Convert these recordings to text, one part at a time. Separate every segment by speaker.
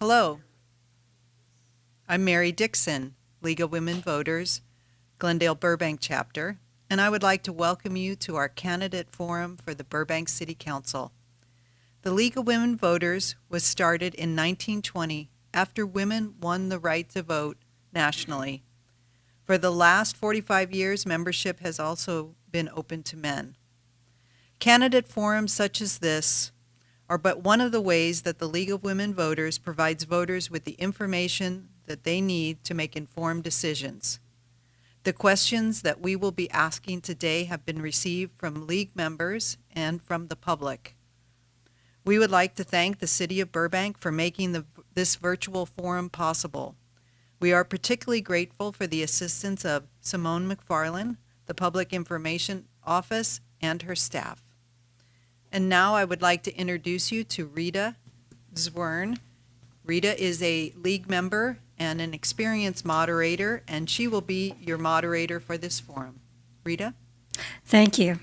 Speaker 1: Hello, I'm Mary Dixon, League of Women Voters, Glendale Burbank Chapter, and I would like to welcome you to our candidate forum for the Burbank City Council. The League of Women Voters was started in 1920 after women won the right to vote nationally. For the last 45 years, membership has also been open to men. Candidate forums such as this are but one of the ways that the League of Women Voters provides voters with the information that they need to make informed decisions. The questions that we will be asking today have been received from League members and from the public. We would like to thank the City of Burbank for making this virtual forum possible. We are particularly grateful for the assistance of Simone McFarland, the Public Information Office, and her staff. And now I would like to introduce you to Rita Zwern. Rita is a League member and an experienced moderator, and she will be your moderator for this forum. Rita?
Speaker 2: Thank you.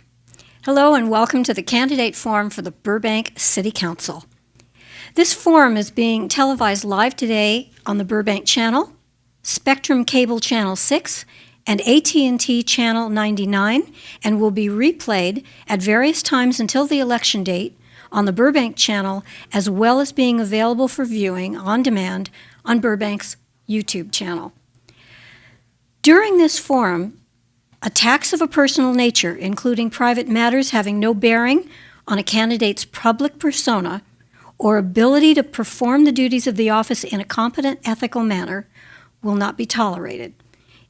Speaker 2: Hello and welcome to the Candidate Forum for the Burbank City Council. This forum is being televised live today on the Burbank Channel, Spectrum Cable Channel 6, and AT&T Channel 99, and will be replayed at various times until the election date on the Burbank Channel, as well as being available for viewing on demand on Burbank's YouTube channel. During this forum, attacks of a personal nature, including private matters having no bearing on a candidate's public persona or ability to perform the duties of the office in a competent, ethical manner, will not be tolerated.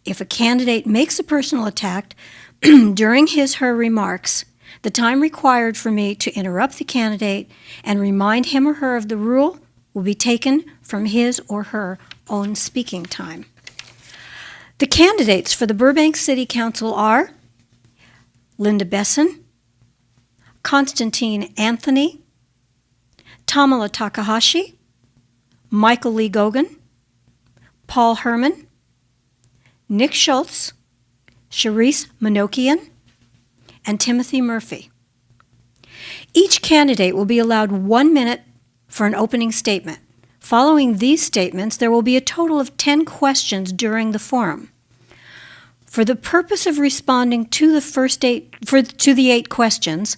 Speaker 2: If a candidate makes a personal attack during his/her remarks, the time required for me to interrupt the candidate and remind him or her of the rule will be taken from his or her own speaking time. The candidates for the Burbank City Council are Linda Besson, Constantine Anthony, Tamala Takahashi, Michael Lee Gogan, Paul Herman, Nick Schultz, Sharice Minokian, and Timothy Murphy. Each candidate will be allowed 1 minute for an opening statement. Following these statements, there will be a total of 10 questions during the forum. For the purpose of responding to the 8 questions,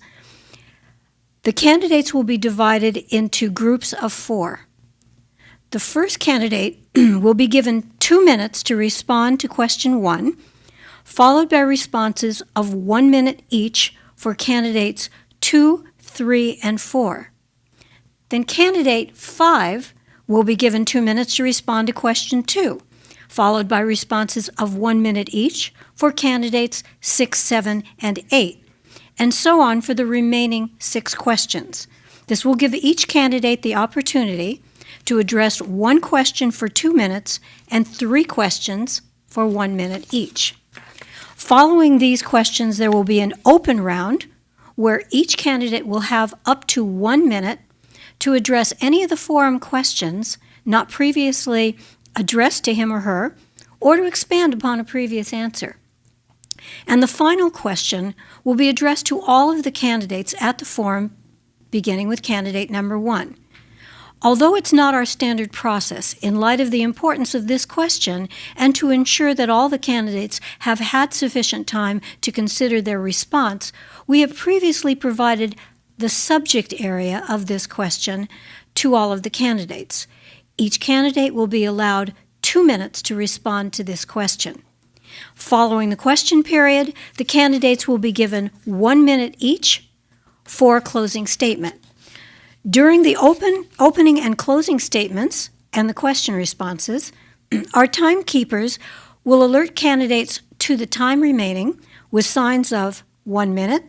Speaker 2: the candidates will be divided into groups of 4. The first candidate will be given 2 minutes to respond to question 1, followed by responses of 1 minute each for candidates 2, 3, and 4. Then candidate 5 will be given 2 minutes to respond to question 2, followed by responses of 1 minute each for candidates 6, 7, and 8, and so on for the remaining 6 questions. This will give each candidate the opportunity to address 1 question for 2 minutes and 3 questions for 1 minute each. Following these questions, there will be an open round where each candidate will have up to 1 minute to address any of the forum questions not previously addressed to him or her, or to expand upon a previous answer. And the final question will be addressed to all of the candidates at the forum, beginning with candidate number 1. Although it's not our standard process, in light of the importance of this question and to ensure that all the candidates have had sufficient time to consider their response, we have previously provided the subject area of this question to all of the candidates. Each candidate will be allowed 2 minutes to respond to this question. Following the question period, the candidates will be given 1 minute each for a closing statement. During the opening and closing statements and the question responses, our timekeepers will alert candidates to the time remaining with signs of 1 minute,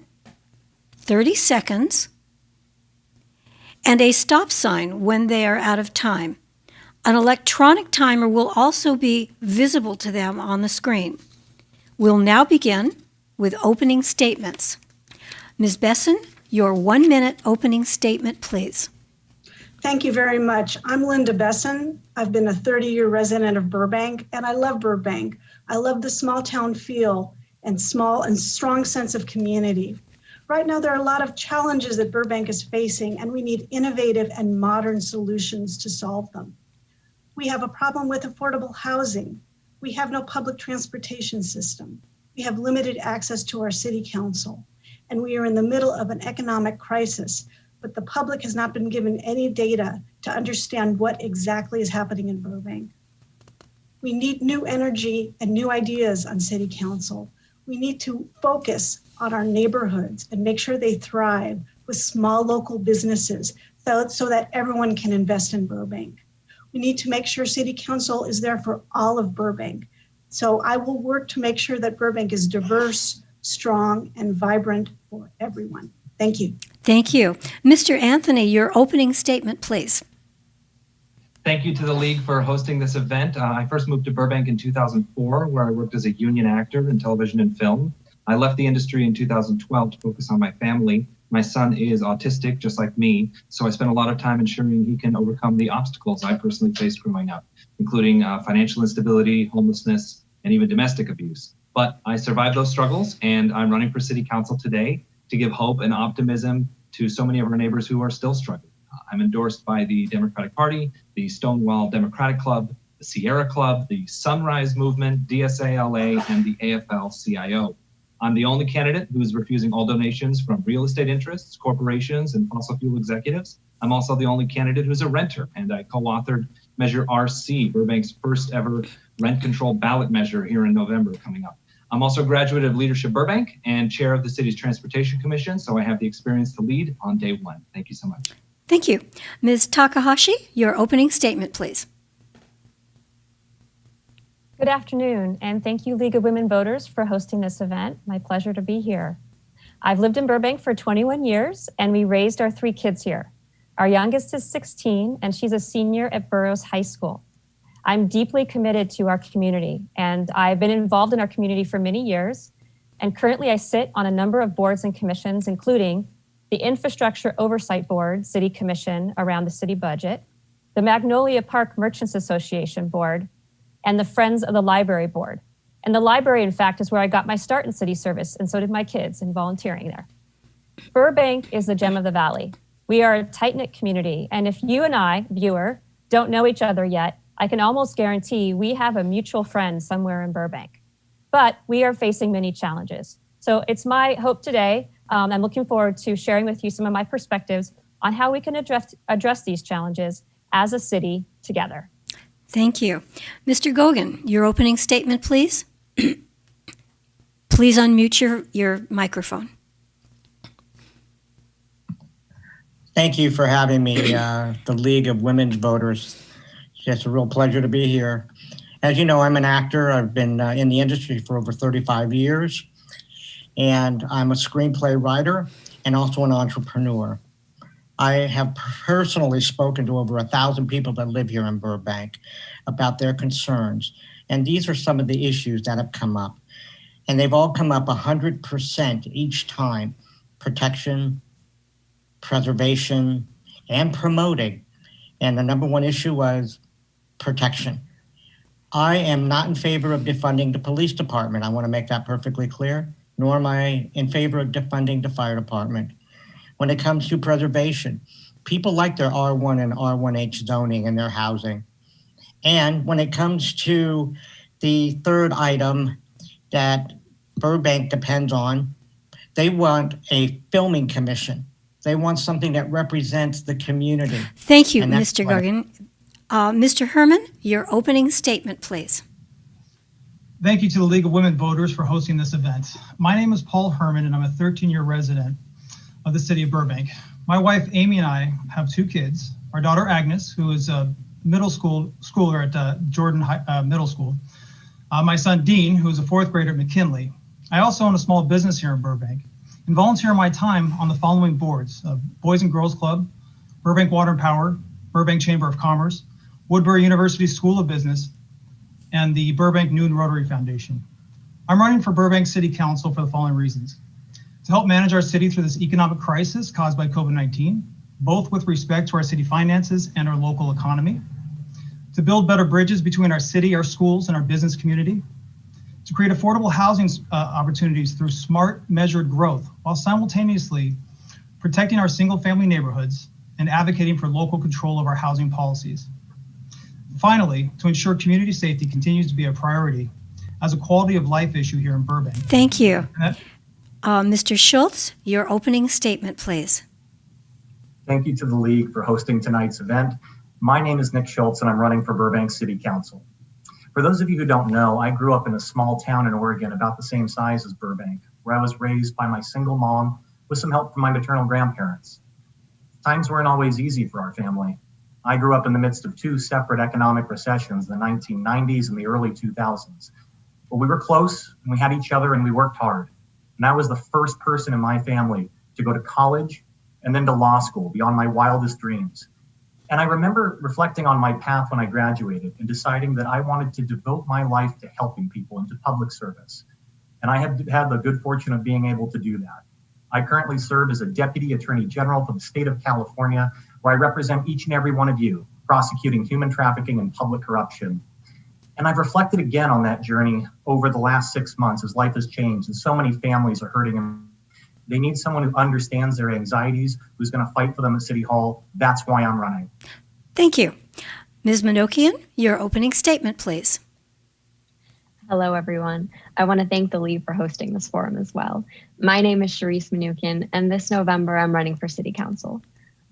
Speaker 2: 30 seconds, and a stop sign when they are out of time. An electronic timer will also be visible to them on the screen. We'll now begin with opening statements. Ms. Besson, your 1 minute opening statement, please.
Speaker 3: Thank you very much. I'm Linda Besson. I've been a 30-year resident of Burbank, and I love Burbank. I love the small town feel and small and strong sense of community. Right now, there are a lot of challenges that Burbank is facing, and we need innovative and modern solutions to solve them. We have a problem with affordable housing. We have no public transportation system. We have limited access to our city council. And we are in the middle of an economic crisis, but the public has not been given any data to understand what exactly is happening in Burbank. We need new energy and new ideas on city council. We need to focus on our neighborhoods and make sure they thrive with small local businesses so that everyone can invest in Burbank. We need to make sure city council is there for all of Burbank. So I will work to make sure that Burbank is diverse, strong, and vibrant for everyone. Thank you.
Speaker 2: Thank you. Mr. Anthony, your opening statement, please.
Speaker 4: Thank you to the League for hosting this event. I first moved to Burbank in 2004, where I worked as a union actor in television and film. I left the industry in 2012 to focus on my family. My son is autistic, just like me, so I spent a lot of time ensuring he can overcome the obstacles I personally faced growing up, including financial instability, homelessness, and even domestic abuse. But I survived those struggles, and I'm running for city council today to give hope and optimism to so many of our neighbors who are still struggling. I'm endorsed by the Democratic Party, the Stonewall Democratic Club, the Sierra Club, the Sunrise Movement, DSA-LA, and the AFL-CIO. I'm the only candidate who is refusing all donations from real estate interests, corporations, and fossil fuel executives. I'm also the only candidate who's a renter, and I co-authored Measure RC, Burbank's first ever rent control ballot measure here in November coming up. I'm also a graduate of Leadership Burbank and chair of the city's Transportation Commission, so I have the experience to lead on day one. Thank you so much.
Speaker 2: Thank you. Ms. Takahashi, your opening statement, please.
Speaker 5: Good afternoon, and thank you, League of Women Voters, for hosting this event. My pleasure to be here. I've lived in Burbank for 21 years, and we raised our 3 kids here. Our youngest is 16, and she's a senior at Burroughs High School. I'm deeply committed to our community, and I've been involved in our community for many years. And currently I sit on a number of boards and commissions, including the Infrastructure Oversight Board City Commission around the city budget, the Magnolia Park Merchants Association Board, and the Friends of the Library Board. And the library, in fact, is where I got my start in city service, and so did my kids in volunteering there. Burbank is the gem of the valley. We are a tight-knit community, and if you and I, viewer, don't know each other yet, I can almost guarantee we have a mutual friend somewhere in Burbank. But we are facing many challenges. So it's my hope today, I'm looking forward to sharing with you some of my perspectives on how we can address these challenges as a city together.
Speaker 2: Thank you. Mr. Gogan, your opening statement, please. Please unmute your microphone.
Speaker 6: Thank you for having me, the League of Women Voters. It's just a real pleasure to be here. As you know, I'm an actor. I've been in the industry for over 35 years, and I'm a screenplay writer and also an entrepreneur. I have personally spoken to over 1,000 people that live here in Burbank about their concerns, and these are some of the issues that have come up. And they've all come up 100% each time: protection, preservation, and promoting. And the number one issue was protection. I am not in favor of defunding the police department. I want to make that perfectly clear, nor am I in favor of defunding the fire department. When it comes to preservation, people like their R1 and R1H zoning in their housing. And when it comes to the third item that Burbank depends on, they want a filming commission. They want something that represents the community.
Speaker 2: Thank you,
Speaker 6: And that's
Speaker 2: Mr.
Speaker 6: what-
Speaker 2: Gogan. Mr. Herman, your opening statement, please.
Speaker 7: Thank you to the League of Women Voters for hosting this event. My name is Paul Herman, and I'm a 13-year resident of the city of Burbank. My wife, Amy, and I have 2 kids. Our daughter, Agnes, who is a middle schooler at Jordan Middle School. My son, Dean, who is a 4th grader at McKinley. I also own a small business here in Burbank and volunteer my time on the following boards: Boys and Girls Club, Burbank Water and Power, Burbank Chamber of Commerce, Woodbury University School of Business, and the Burbank Noon Rotary Foundation. I'm running for Burbank City Council for the following reasons: to help manage our city through this economic crisis caused by COVID-19, both with respect to our city finances and our local economy; to build better bridges between our city, our schools, and our business community; to create affordable housing opportunities through smart, measured growth, while simultaneously protecting our single-family neighborhoods and advocating for local control of our housing policies. Finally, to ensure community safety continues to be a priority as a quality of life issue here in Burbank.
Speaker 2: Thank you.
Speaker 7: And that-
Speaker 2: Mr. Schultz, your opening statement, please.
Speaker 8: Thank you to the League for hosting tonight's event. My name is Nick Schultz and I'm running for Burbank City Council. For those of you who don't know, I grew up in a small town in Oregon about the same size as Burbank, where I was raised by my single mom with some help from my maternal grandparents. Times weren't always easy for our family. I grew up in the midst of two separate economic recessions, the 1990s and the early 2000s. But we were close and we had each other and we worked hard. And I was the first person in my family to go to college and then to law school beyond my wildest dreams. And I remember reflecting on my path when I graduated and deciding that I wanted to devote my life to helping people and to public service. And I have had the good fortune of being able to do that. I currently serve as a Deputy Attorney General for the state of California, where I represent each and every one of you, prosecuting human trafficking and public corruption. And I've reflected again on that journey over the last 6 months as life has changed and so many families are hurting and they need someone who understands their anxieties, who's going to fight for them at City Hall. That's why I'm running.
Speaker 2: Thank you. Ms. Minokian, your opening statement, please.
Speaker 9: Hello, everyone. I want to thank the League for hosting this forum as well. My name is Charisse Manukin, and this November I'm running for City Council.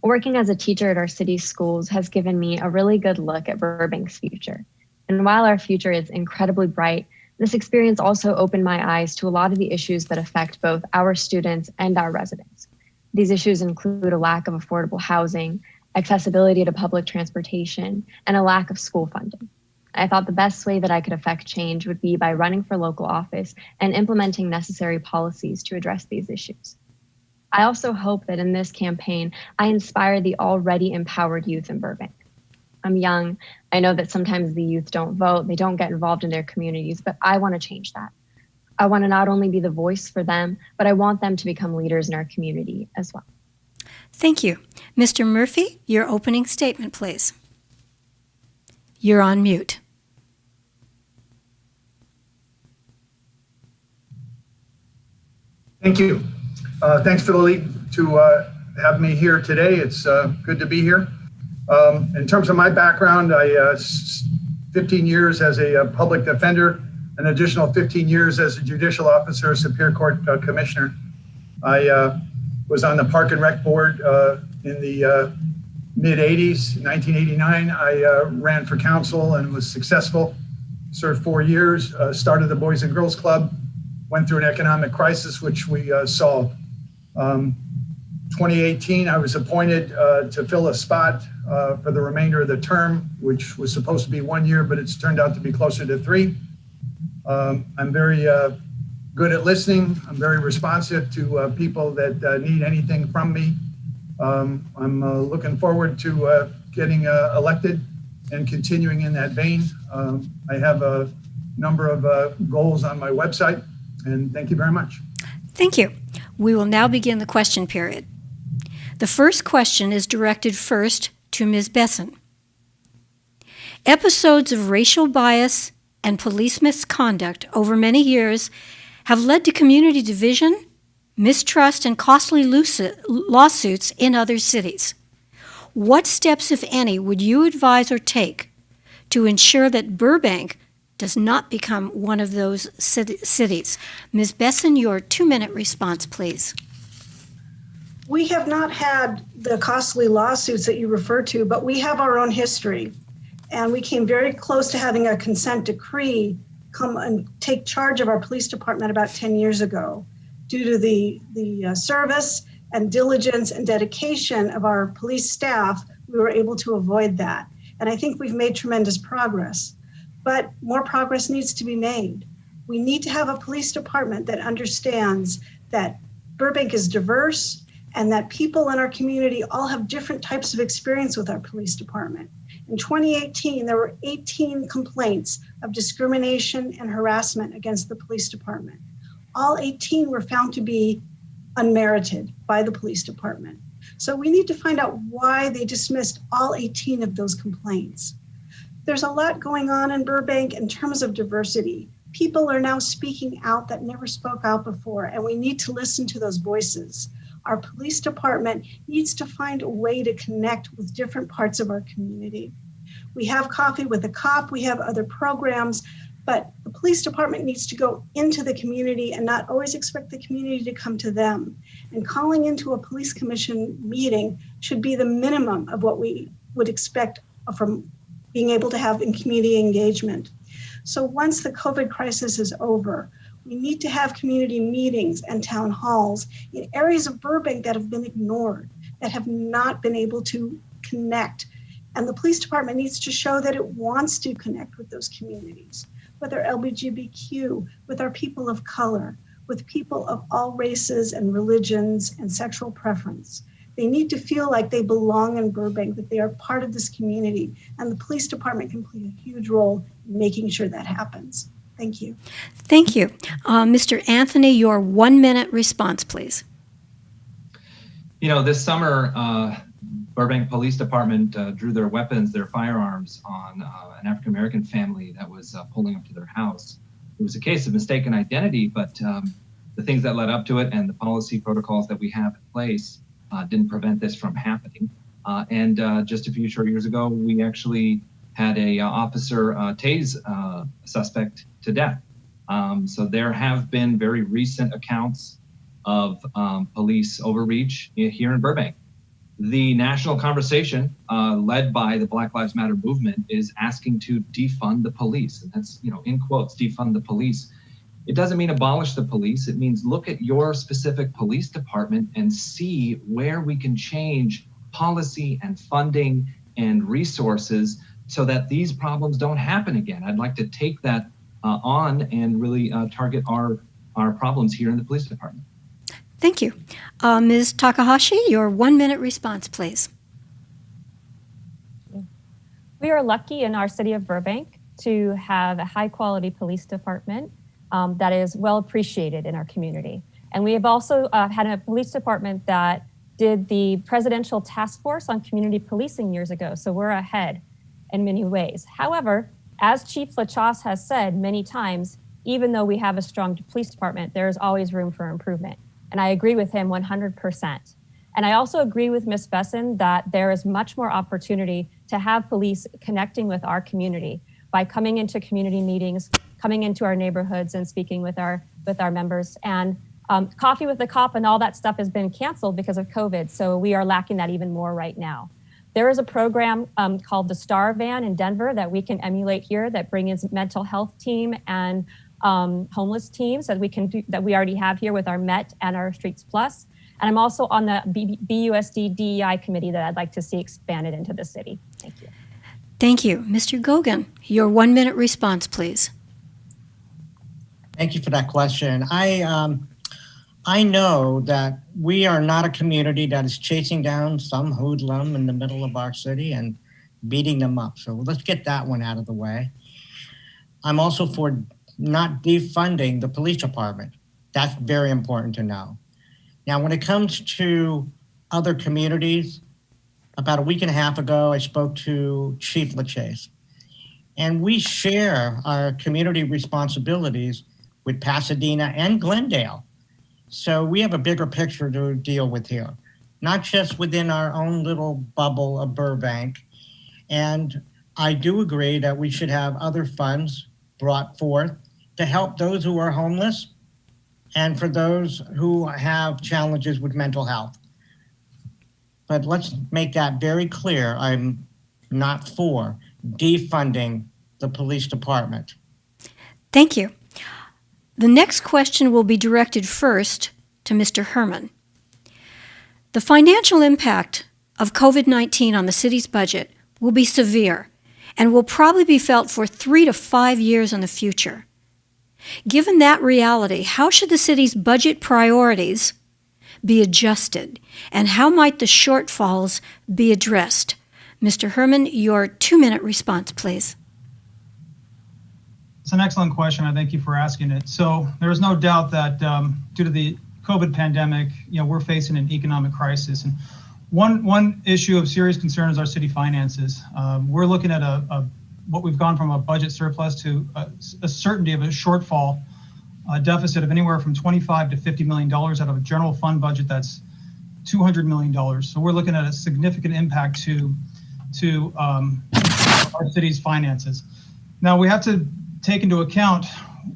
Speaker 9: Working as a teacher at our city schools has given me a really good look at Burbank's future. And while our future is incredibly bright, this experience also opened my eyes to a lot of the issues that affect both our students and our residents. These issues include a lack of affordable housing, accessibility to public transportation, and a lack of school funding. I thought the best way that I could affect change would be by running for local office and implementing necessary policies to address these issues. I also hope that in this campaign, I inspire the already empowered youth in Burbank. I'm young. I know that sometimes the youth don't vote, they don't get involved in their communities, but I want to change that. I want to not only be the voice for them, but I want them to become leaders in our community as well.
Speaker 2: Thank you. Mr. Murphy, your opening statement, please. You're on mute.
Speaker 10: Thank you. Thanks for the League to have me here today. It's good to be here. In terms of my background, I 15 years as a public defender, an additional 15 years as a judicial officer, Superior Court Commissioner. I was on the Park and Rec Board in the mid-'80s. In 1989, I ran for council and was successful. Served 4 years, started the Boys and Girls Club, went through an economic crisis, which we solved. 2018, I was appointed to fill a spot for the remainder of the term, which was supposed to be 1 year, but it's turned out to be closer to 3. I'm very good at listening. I'm very responsive to people that need anything from me. I'm looking forward to getting elected and continuing in that vein. I have a number of goals on my website, and thank you very much.
Speaker 2: Thank you. We will now begin the question period. The first question is directed first to Ms. Besson. Episodes of racial bias and police misconduct over many years have led to community division, mistrust, and costly lawsuits in other cities. What steps, if any, would you advise or take to ensure that Burbank does not become one of those cities? Ms. Besson, your 2-minute response, please.
Speaker 3: We have not had the costly lawsuits that you refer to, but we have our own history. And we came very close to having a consent decree come and take charge of our police department about 10 years ago. Due to the service and diligence and dedication of our police staff, we were able to avoid that. And I think we've made tremendous progress. But more progress needs to be made. We need to have a police department that understands that Burbank is diverse and that people in our community all have different types of experience with our police department. In 2018, there were 18 complaints of discrimination and harassment against the police department. All 18 were found to be unmerited by the police department. So we need to find out why they dismissed all 18 of those complaints. There's a lot going on in Burbank in terms of diversity. People are now speaking out that never spoke out before, and we need to listen to those voices. Our police department needs to find a way to connect with different parts of our community. We have Coffee with a Cop, we have other programs, but the police department needs to go into the community and not always expect the community to come to them. And calling into a police commission meeting should be the minimum of what we would expect from being able to have in community engagement. So once the COVID crisis is over, we need to have community meetings and town halls in areas of Burbank that have been ignored, that have not been able to connect. And the police department needs to show that it wants to connect with those communities, with our LGBTQ, with our people of color, with people of all races and religions and sexual preference. They need to feel like they belong in Burbank, that they are part of this community, and the police department can play a huge role in making sure that happens. Thank you.
Speaker 2: Thank you. Mr. Anthony, your 1 minute response, please.
Speaker 4: You know, this summer, Burbank Police Department drew their weapons, their firearms on an African-American family that was pulling up to their house. It was a case of mistaken identity, but the things that led up to it and the policy protocols that we have in place didn't prevent this from happening. And just a few short years ago, we actually had a officer tase a suspect to death. So there have been very recent accounts of police overreach here in Burbank. The national conversation led by the Black Lives Matter movement is asking to defund the police. And that's, you know, in quotes, defund the police. It doesn't mean abolish the police. It means look at your specific police department and see where we can change policy and funding and resources so that these problems don't happen again. I'd like to take that on and really target our problems here in the police department.
Speaker 2: Thank you. Ms. Takahashi, your 1 minute response, please.
Speaker 5: We are lucky in our city of Burbank to have a high quality police department that is well appreciated in our community. And we have also had a police department that did the Presidential Task Force on Community Policing years ago. So we're ahead in many ways. However, as Chief LaChasse has said many times, even though we have a strong police department, there is always room for improvement. And I agree with him 100%. And I also agree with Ms. Besson that there is much more opportunity to have police connecting with our community by coming into community meetings, coming into our neighborhoods and speaking with our members. And Coffee with the Cop and all that stuff has been canceled because of COVID. So we are lacking that even more right now. There is a program called the Star Van in Denver that we can emulate here that brings in mental health team and homeless teams that we can do, that we already have here with our MET and our Streets Plus. And I'm also on the BUSD DEI committee that I'd like to see expanded into the city. Thank you.
Speaker 2: Thank you. Mr. Gogan, your 1 minute response, please.
Speaker 6: Thank you for that question. I know that we are not a community that is chasing down some hoodlum in the middle of our city and beating them up. So let's get that one out of the way. I'm also for not defunding the police department. That's very important to know. Now, when it comes to other communities, about a week and a half ago, I spoke to Chief LaChasse, and we share our community responsibilities with Pasadena and Glendale. So we have a bigger picture to deal with here, not just within our own little bubble of Burbank. And I do agree that we should have other funds brought forth to help those who are homeless and for those who have challenges with mental health. But let's make that very clear. I'm not for defunding the police department.
Speaker 2: Thank you. The next question will be directed first to Mr. Herman. The financial impact of COVID-19 on the city's budget will be severe and will probably be felt for 3 to 5 years in the future. Given that reality, how should the city's budget priorities be adjusted, and how might the shortfalls be addressed? Mr. Herman, your 2 minute response, please.
Speaker 7: It's an excellent question. I thank you for asking it. So there is no doubt that due to the COVID pandemic, we're facing an economic crisis. And one issue of serious concern is our city finances. We're looking at what we've gone from a budget surplus to a certainty of a shortfall, a deficit of anywhere from $25 to $50 million out of a general fund budget that's $200 million. So we're looking at a significant impact to our city's finances. Now we have to take into account,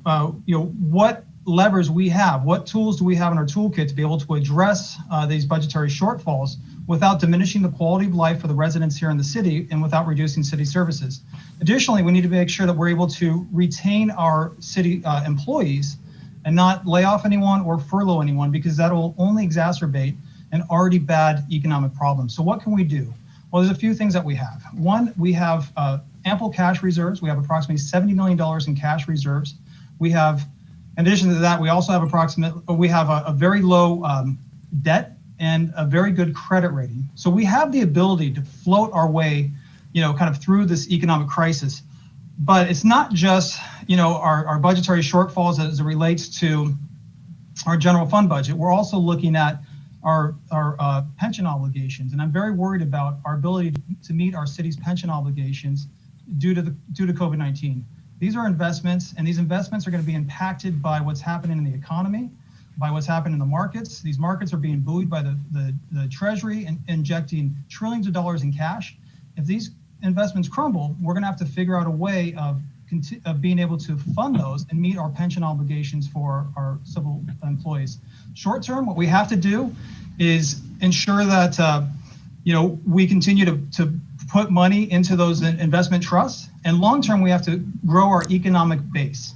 Speaker 7: what levers we have, what tools do we have in our toolkit to be able to address these budgetary shortfalls without diminishing the quality of life for the residents here in the city and without reducing city services. Additionally, we need to make sure that we're able to retain our city employees and not lay off anyone or furlough anyone, because that will only exacerbate an already bad economic problem. So what can we do? Well, there's a few things that we have. One, we have ample cash reserves. We have approximately $70 million in cash reserves. We have, in addition to that, we also have a very low debt and a very good credit rating. So we have the ability to float our way, kind of through this economic crisis. But it's not just, our budgetary shortfalls as it relates to our general fund budget. We're also looking at our pension obligations, and I'm very worried about our ability to meet our city's pension obligations due to COVID-19. These are investments, and these investments are going to be impacted by what's happening in the economy, by what's happening in the markets. These markets are being buoyed by the Treasury and injecting trillions of dollars in cash. If these investments crumble, we're going to have to figure out a way of being able to fund those and meet our pension obligations for our civil employees. Short term, what we have to do is ensure that we continue to put money into those investment trusts, and long term, we have to grow our economic base.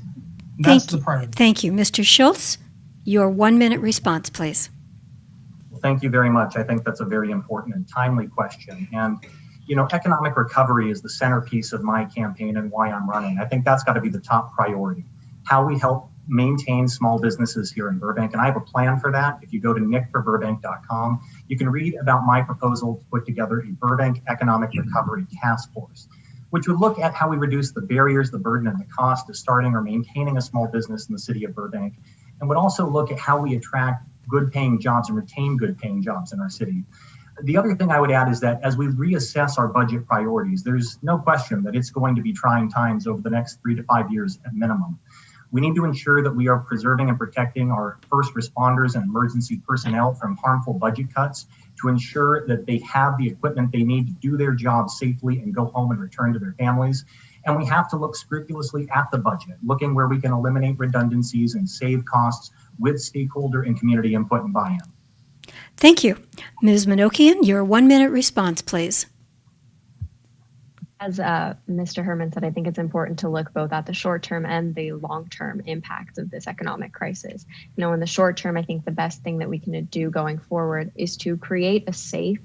Speaker 7: That's the priority.
Speaker 2: Thank you. Mr. Schultz, your 1-minute response, please.
Speaker 8: Well, thank you very much. I think that's a very important and timely question. And, economic recovery is the centerpiece of my campaign and why I'm running. I think that's got to be the top priority. How we help maintain small businesses here in Burbank. And I have a plan for that. If you go to nickforburbank.com, you can read about my proposal to put together a Burbank Economic Recovery Task Force, which would look at how we reduce the barriers, the burden, and the cost of starting or maintaining a small business in the city of Burbank, and would also look at how we attract good paying jobs and retain good paying jobs in our city. The other thing I would add is that as we reassess our budget priorities, there's no question that it's going to be trying times over the next 3 to 5 years at minimum. We need to ensure that we are preserving and protecting our first responders and emergency personnel from harmful budget cuts, to ensure that they have the equipment they need to do their jobs safely and go home and return to their families. And we have to look scrupulously at the budget, looking where we can eliminate redundancies and save costs with stakeholder and community input and buy-in.
Speaker 2: Thank you. Ms. Minokian, your 1-minute response, please.
Speaker 9: As Mr. Herman said, I think it's important to look both at the short-term and the long-term impacts of this economic crisis. In the short term, I think the best thing that we can do going forward is to create a safe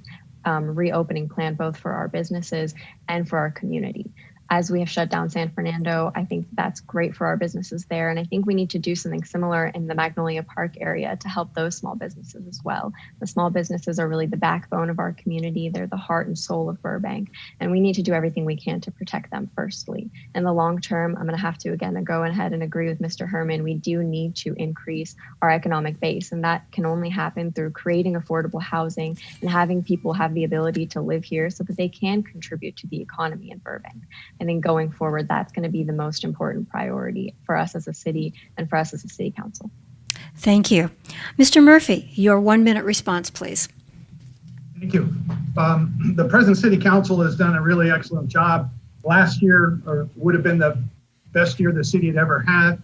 Speaker 9: reopening plan, both for our businesses and for our community. As we have shut down San Fernando, I think that's great for our businesses there. And I think we need to do something similar in the Magnolia Park area to help those small businesses as well. The small businesses are really the backbone of our community. They're the heart and soul of Burbank. And we need to do everything we can to protect them firstly. In the long term, I'm going to have to, again, go ahead and agree with Mr. Herman. We do need to increase our economic base. And that can only happen through creating affordable housing and having people have the ability to live here so that they can contribute to the economy in Burbank. I think going forward, that's going to be the most important priority for us as a city and for us as a city council.
Speaker 2: Thank you. Mr. Murphy, your 1-minute response, please.
Speaker 10: Thank you. The present city council has done a really excellent job. Last year would have been the best year the city had ever had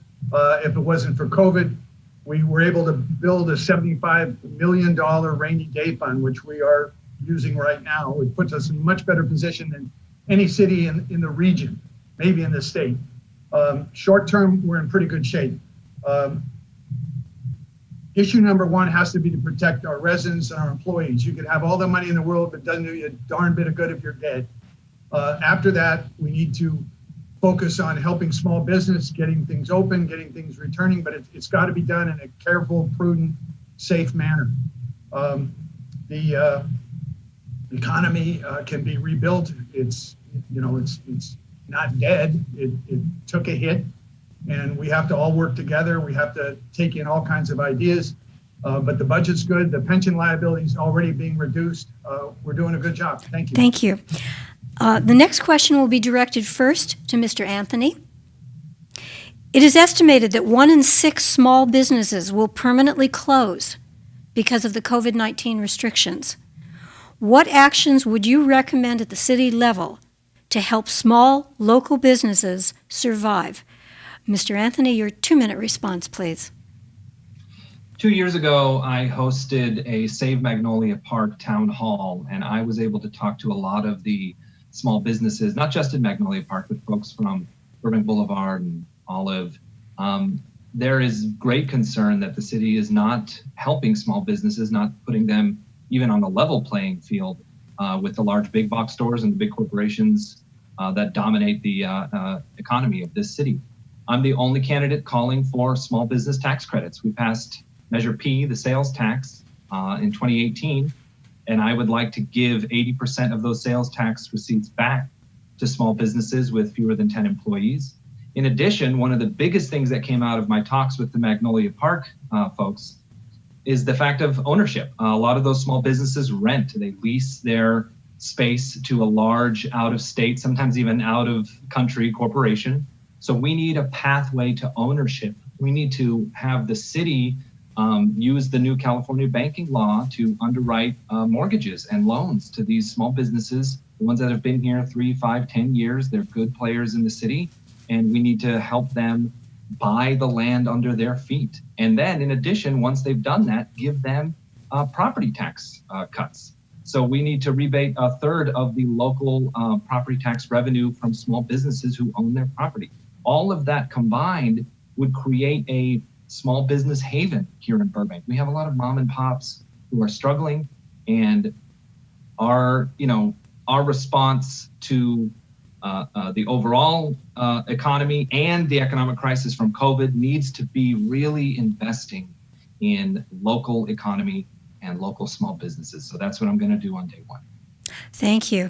Speaker 10: if it wasn't for COVID. We were able to build a $75 million rainy day fund, which we are using right now. It puts us in a much better position than any city in the region, maybe in the state. Short term, we're in pretty good shape. Issue number one has to be to protect our residents and our employees. You can have all the money in the world, but it doesn't do you a darn bit of good if you're dead. After that, we need to focus on helping small business, getting things open, getting things returning, but it's got to be done in a careful, prudent, safe manner. The economy can be rebuilt. It's not dead. It took a hit, and we have to all work together. We have to take in all kinds of ideas, but the budget's good. The pension liability is already being reduced. We're doing a good job. Thank you.
Speaker 2: Thank you. The next question will be directed first to Mr. Anthony. It is estimated that 1 in 6 small businesses will permanently close because of the COVID-19 restrictions. What actions would you recommend at the city level to help small local businesses survive? Mr. Anthony, your 2-minute response, please.
Speaker 4: 2 years ago, I hosted a Save Magnolia Park town hall, and I was able to talk to a lot of the small businesses, not just in Magnolia Park, but folks from Burbank Boulevard and Olive. There is great concern that the city is not helping small businesses, not putting them even on a level playing field with the large big box stores and the big corporations that dominate the economy of this city. I'm the only candidate calling for small business tax credits. We passed Measure P, the sales tax, in 2018, and I would like to give 80% of those sales tax receipts back to small businesses with fewer than 10 employees. In addition, one of the biggest things that came out of my talks with the Magnolia Park folks is the fact of ownership. A lot of those small businesses rent, they lease their space to a large out-of-state, sometimes even out-of-country corporation. So we need a pathway to ownership. We need to have the city use the new California banking law to underwrite mortgages and loans to these small businesses, the ones that have been here 3, 5, 10 years. They're good players in the city, and we need to help them buy the land under their feet. And then in addition, once they've done that, give them property tax cuts. So we need to rebate 1/3 of the local property tax revenue from small businesses who own their property. All of that combined would create a small business haven here in Burbank. We have a lot of mom and pops who are struggling, and our response to the overall economy and the economic crisis from COVID needs to be really investing in local economy and local small businesses. So that's what I'm going to do on day one.
Speaker 2: Thank you.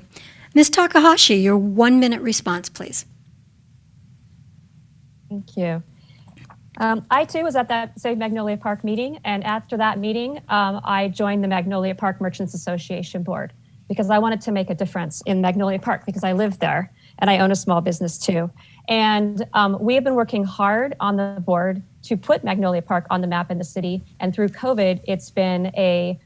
Speaker 2: Ms. Takahashi, your 1-minute response, please.
Speaker 5: Thank you. I too was at that Save Magnolia Park meeting, and after that meeting, I joined the Magnolia Park Merchants Association board because I wanted to make a difference in Magnolia Park because I live there and I own a small business too. And we have been working hard on the board to put Magnolia Park on the map in the city. And through COVID, it's been a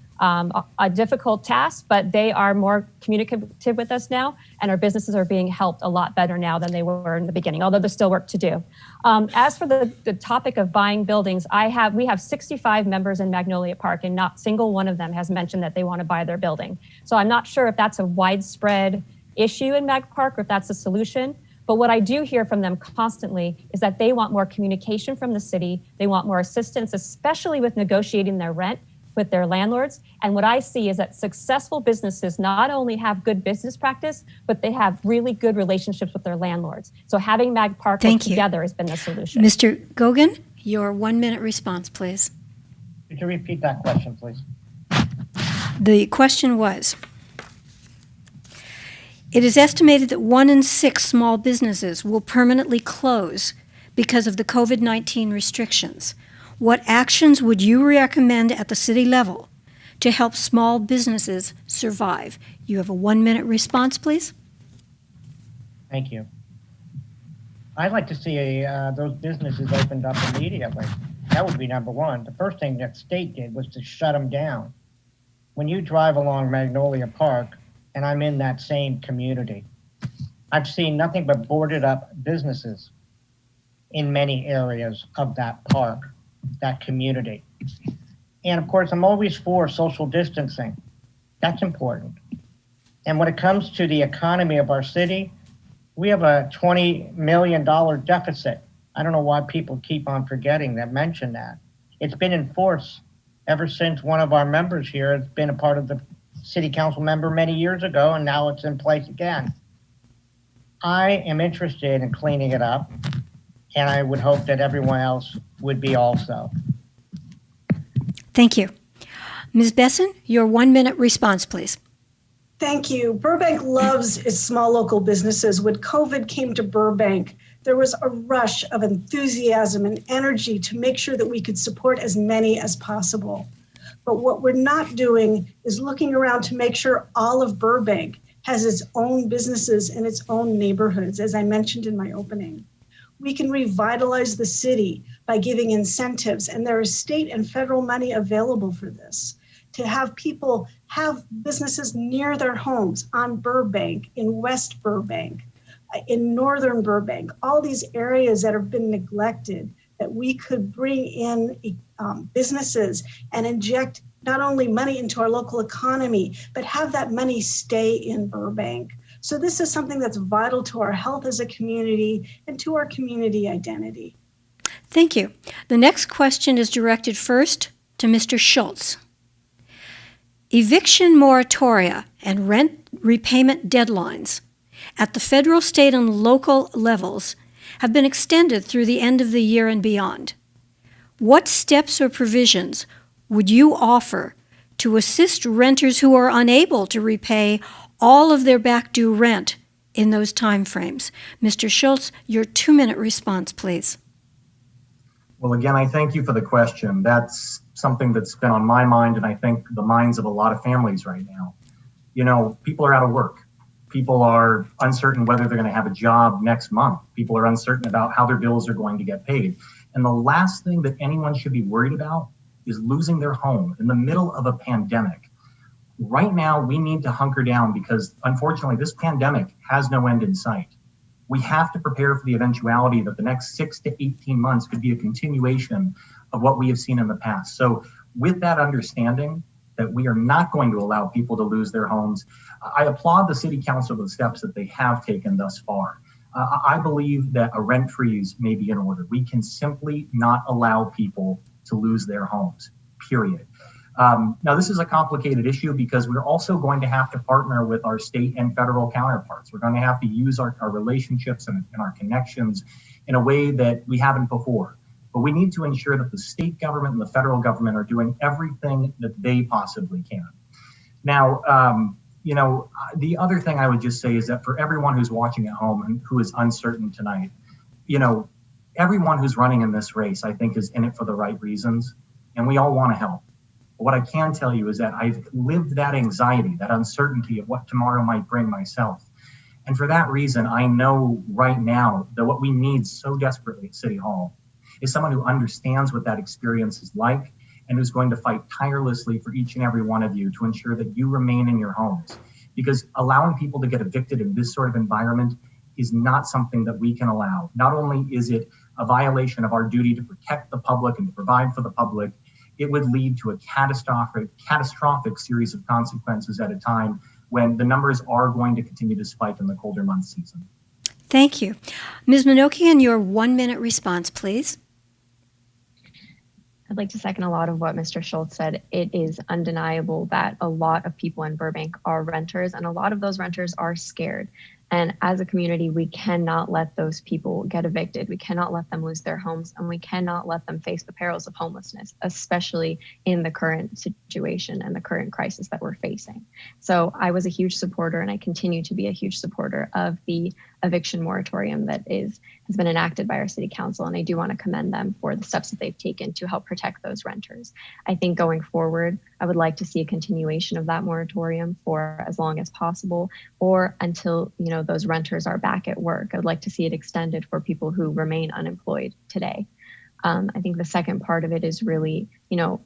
Speaker 5: difficult task, but they are more communicative with us now, and our businesses are being helped a lot better now than they were in the beginning, although there's still work to do. As for the topic of buying buildings, we have 65 members in Magnolia Park, and not single one of them has mentioned that they want to buy their building. So I'm not sure if that's a widespread issue in Mag Park or if that's a solution. But what I do hear from them constantly is that they want more communication from the city. They want more assistance, especially with negotiating their rent with their landlords. And what I see is that successful businesses not only have good business practice, but they have really good relationships with their landlords. So having Mag Park work together has been the solution.
Speaker 2: Mr. Gogan, your 1-minute response, please.
Speaker 6: Could you repeat that question, please?
Speaker 2: The question was, it is estimated that 1 in 6 small businesses will permanently close because of the COVID-19 restrictions. What actions would you recommend at the city level to help small businesses survive? You have a 1-minute response, please.
Speaker 6: Thank you. I'd like to see those businesses opened up immediately. That would be number one. The first thing that state did was to shut them down. When you drive along Magnolia Park, and I'm in that same community, I've seen nothing but boarded up businesses in many areas of that park, that community. And of course, I'm always for social distancing. That's important. And when it comes to the economy of our city, we have a $20 million deficit. I don't know why people keep on forgetting that, mention that. It's been in force ever since one of our members here has been a part of the city council member many years ago, and now it's in place again. I am interested in cleaning it up, and I would hope that everyone else would be also.
Speaker 2: Thank you. Ms. Besson, your 1-minute response, please.
Speaker 3: Thank you. Burbank loves its small local businesses. When COVID came to Burbank, there was a rush of enthusiasm and energy to make sure that we could support as many as possible. But what we're not doing is looking around to make sure all of Burbank has its own businesses in its own neighborhoods, as I mentioned in my opening. We can revitalize the city by giving incentives, and there is state and federal money available for this. to have people have businesses near their homes on Burbank, in West Burbank, in Northern Burbank, all these areas that have been neglected, that we could bring in businesses and inject not only money into our local economy, but have that money stay in Burbank. So this is something that's vital to our health as a community and to our community identity.
Speaker 2: Thank you. The next question is directed first to Mr. Schultz. Eviction moratoria and rent repayment deadlines at the federal, state, and local levels have been extended through the end of the year and beyond. What steps or provisions would you offer to assist renters who are unable to repay all of their back due rent in those timeframes? Mr. Schultz, your 2-minute response, please.
Speaker 8: Well, again, I thank you for the question. That's something that's been on my mind, and I think the minds of a lot of families right now. You know, people are out of work. People are uncertain whether they're going to have a job next month. People are uncertain about how their bills are going to get paid. And the last thing that anyone should be worried about is losing their home in the middle of a pandemic. Right now, we need to hunker down because, unfortunately, this pandemic has no end in sight. We have to prepare for the eventuality that the next 6 to 18 months could be a continuation of what we have seen in the past. So with that understanding that we are not going to allow people to lose their homes, I applaud the City Council for the steps that they have taken thus far. I believe that a rent freeze may be in order. We can simply not allow people to lose their homes, period. Now, this is a complicated issue because we're also going to have to partner with our state and federal counterparts. We're going to have to use our relationships and our connections in a way that we haven't before. But we need to ensure that the state government and the federal government are doing everything that they possibly can. Now, you know, the other thing I would just say is that for everyone who's watching at home and who is uncertain tonight, you know, everyone who's running in this race, I think, is in it for the right reasons, and we all want to help. But what I can tell you is that I've lived that anxiety, that uncertainty of what tomorrow might bring myself. And for that reason, I know right now that what we need so desperately at City Hall is someone who understands what that experience is like and who's going to fight tirelessly for each and every one of you to ensure that you remain in your homes. Because allowing people to get evicted in this sort of environment is not something that we can allow. Not only is it a violation of our duty to protect the public and to provide for the public, it would lead to a catastrophic series of consequences at a time when the numbers are going to continue to spike in the colder month season.
Speaker 2: Thank you. Ms. Minokian, your 1-minute response, please.
Speaker 9: I'd like to second a lot of what Mr. Schultz said. It is undeniable that a lot of people in Burbank are renters, and a lot of those renters are scared. And as a community, we cannot let those people get evicted. We cannot let them lose their homes, and we cannot let them face the perils of homelessness, especially in the current situation and the current crisis that we're facing. So I was a huge supporter, and I continue to be a huge supporter of the eviction moratorium that has been enacted by our city council. And I do want to commend them for the steps that they've taken to help protect those renters. I think going forward, I would like to see a continuation of that moratorium for as long as possible, or until, you know, those renters are back at work. I'd like to see it extended for people who remain unemployed today. I think the second part of it is really, you know,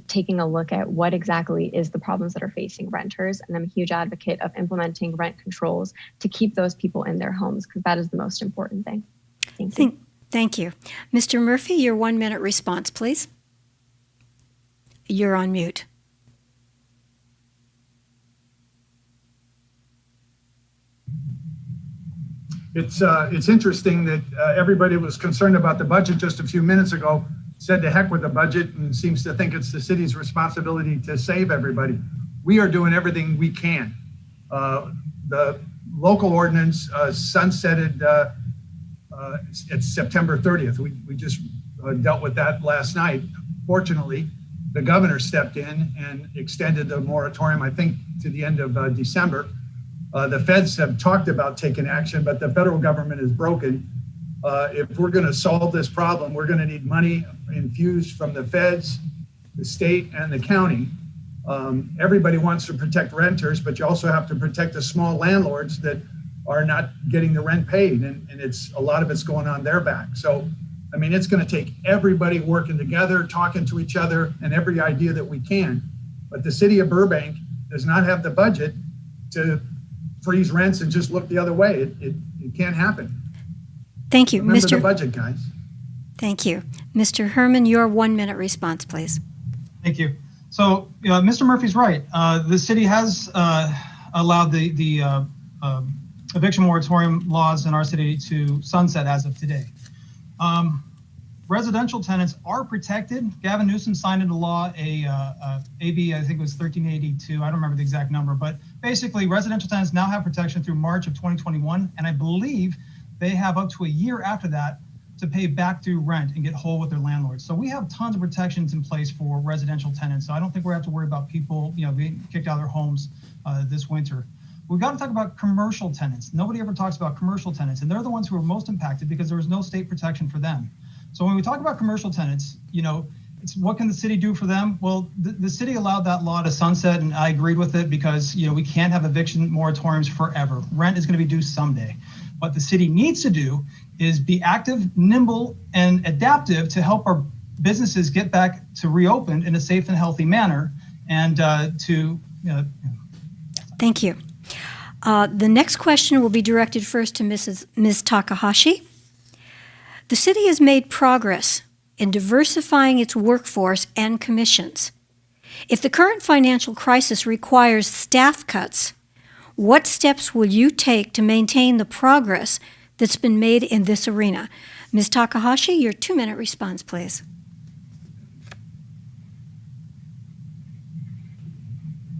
Speaker 9: taking a look at what exactly is the problems that are facing renters. And I'm a huge advocate of implementing rent controls to keep those people in their homes, because that is the most important thing.
Speaker 2: Thank you. Mr. Murphy, your 1-minute response, please. You're on mute.
Speaker 10: It's interesting that everybody was concerned about the budget just a few minutes ago, said to heck with the budget, and seems to think it's the city's responsibility to save everybody. We are doing everything we can. The local ordinance sunsetted it's September 30th. We just dealt with that last night. Fortunately, the governor stepped in and extended the moratorium, I think, to the end of December. The feds have talked about taking action, but the federal government is broken. If we're going to solve this problem, we're going to need money infused from the feds, the state, and the county. Everybody wants to protect renters, but you also have to protect the small landlords that are not getting the rent paid, and it's a lot of it's going on their back. So, I mean, it's going to take everybody working together, talking to each other, and every idea that we can. But the city of Burbank does not have the budget to freeze rents and just look the other way. It can't happen.
Speaker 2: Thank you,
Speaker 10: Remember the
Speaker 2: Mr.
Speaker 10: budget, guys.
Speaker 2: Thank you. Mr. Herman, your 1 minute response, please.
Speaker 7: Thank you. So, Mr. Murphy's right. The city has allowed the eviction moratorium laws in our city to sunset as of today. Residential tenants are protected. Gavin Newsom signed into law AB, I think it was 1382. I don't remember the exact number, but basically residential tenants now have protection through March of 2021. And I believe they have up to a year after that to pay back due rent and get whole with their landlords. So we have tons of protections in place for residential tenants. So I don't think we have to worry about people, being kicked out of their homes this winter. We've got to talk about commercial tenants. Nobody ever talks about commercial tenants, and they're the ones who are most impacted because there was no state protection for them. So when we talk about commercial tenants, it's what can the city do for them? Well, the city allowed that law to sunset, and I agreed with it because we can't have eviction moratoriums forever. Rent is going to be due someday. What the city needs to do is be active, nimble, and adaptive to help our businesses get back to reopen in a safe and healthy manner, and
Speaker 2: Thank you. The next question will be directed first to Ms. Takahashi. The city has made progress in diversifying its workforce and commissions. If the current financial crisis requires staff cuts, what steps will you take to maintain the progress that's been made in this arena? Ms. Takahashi, your 2 minute response, please.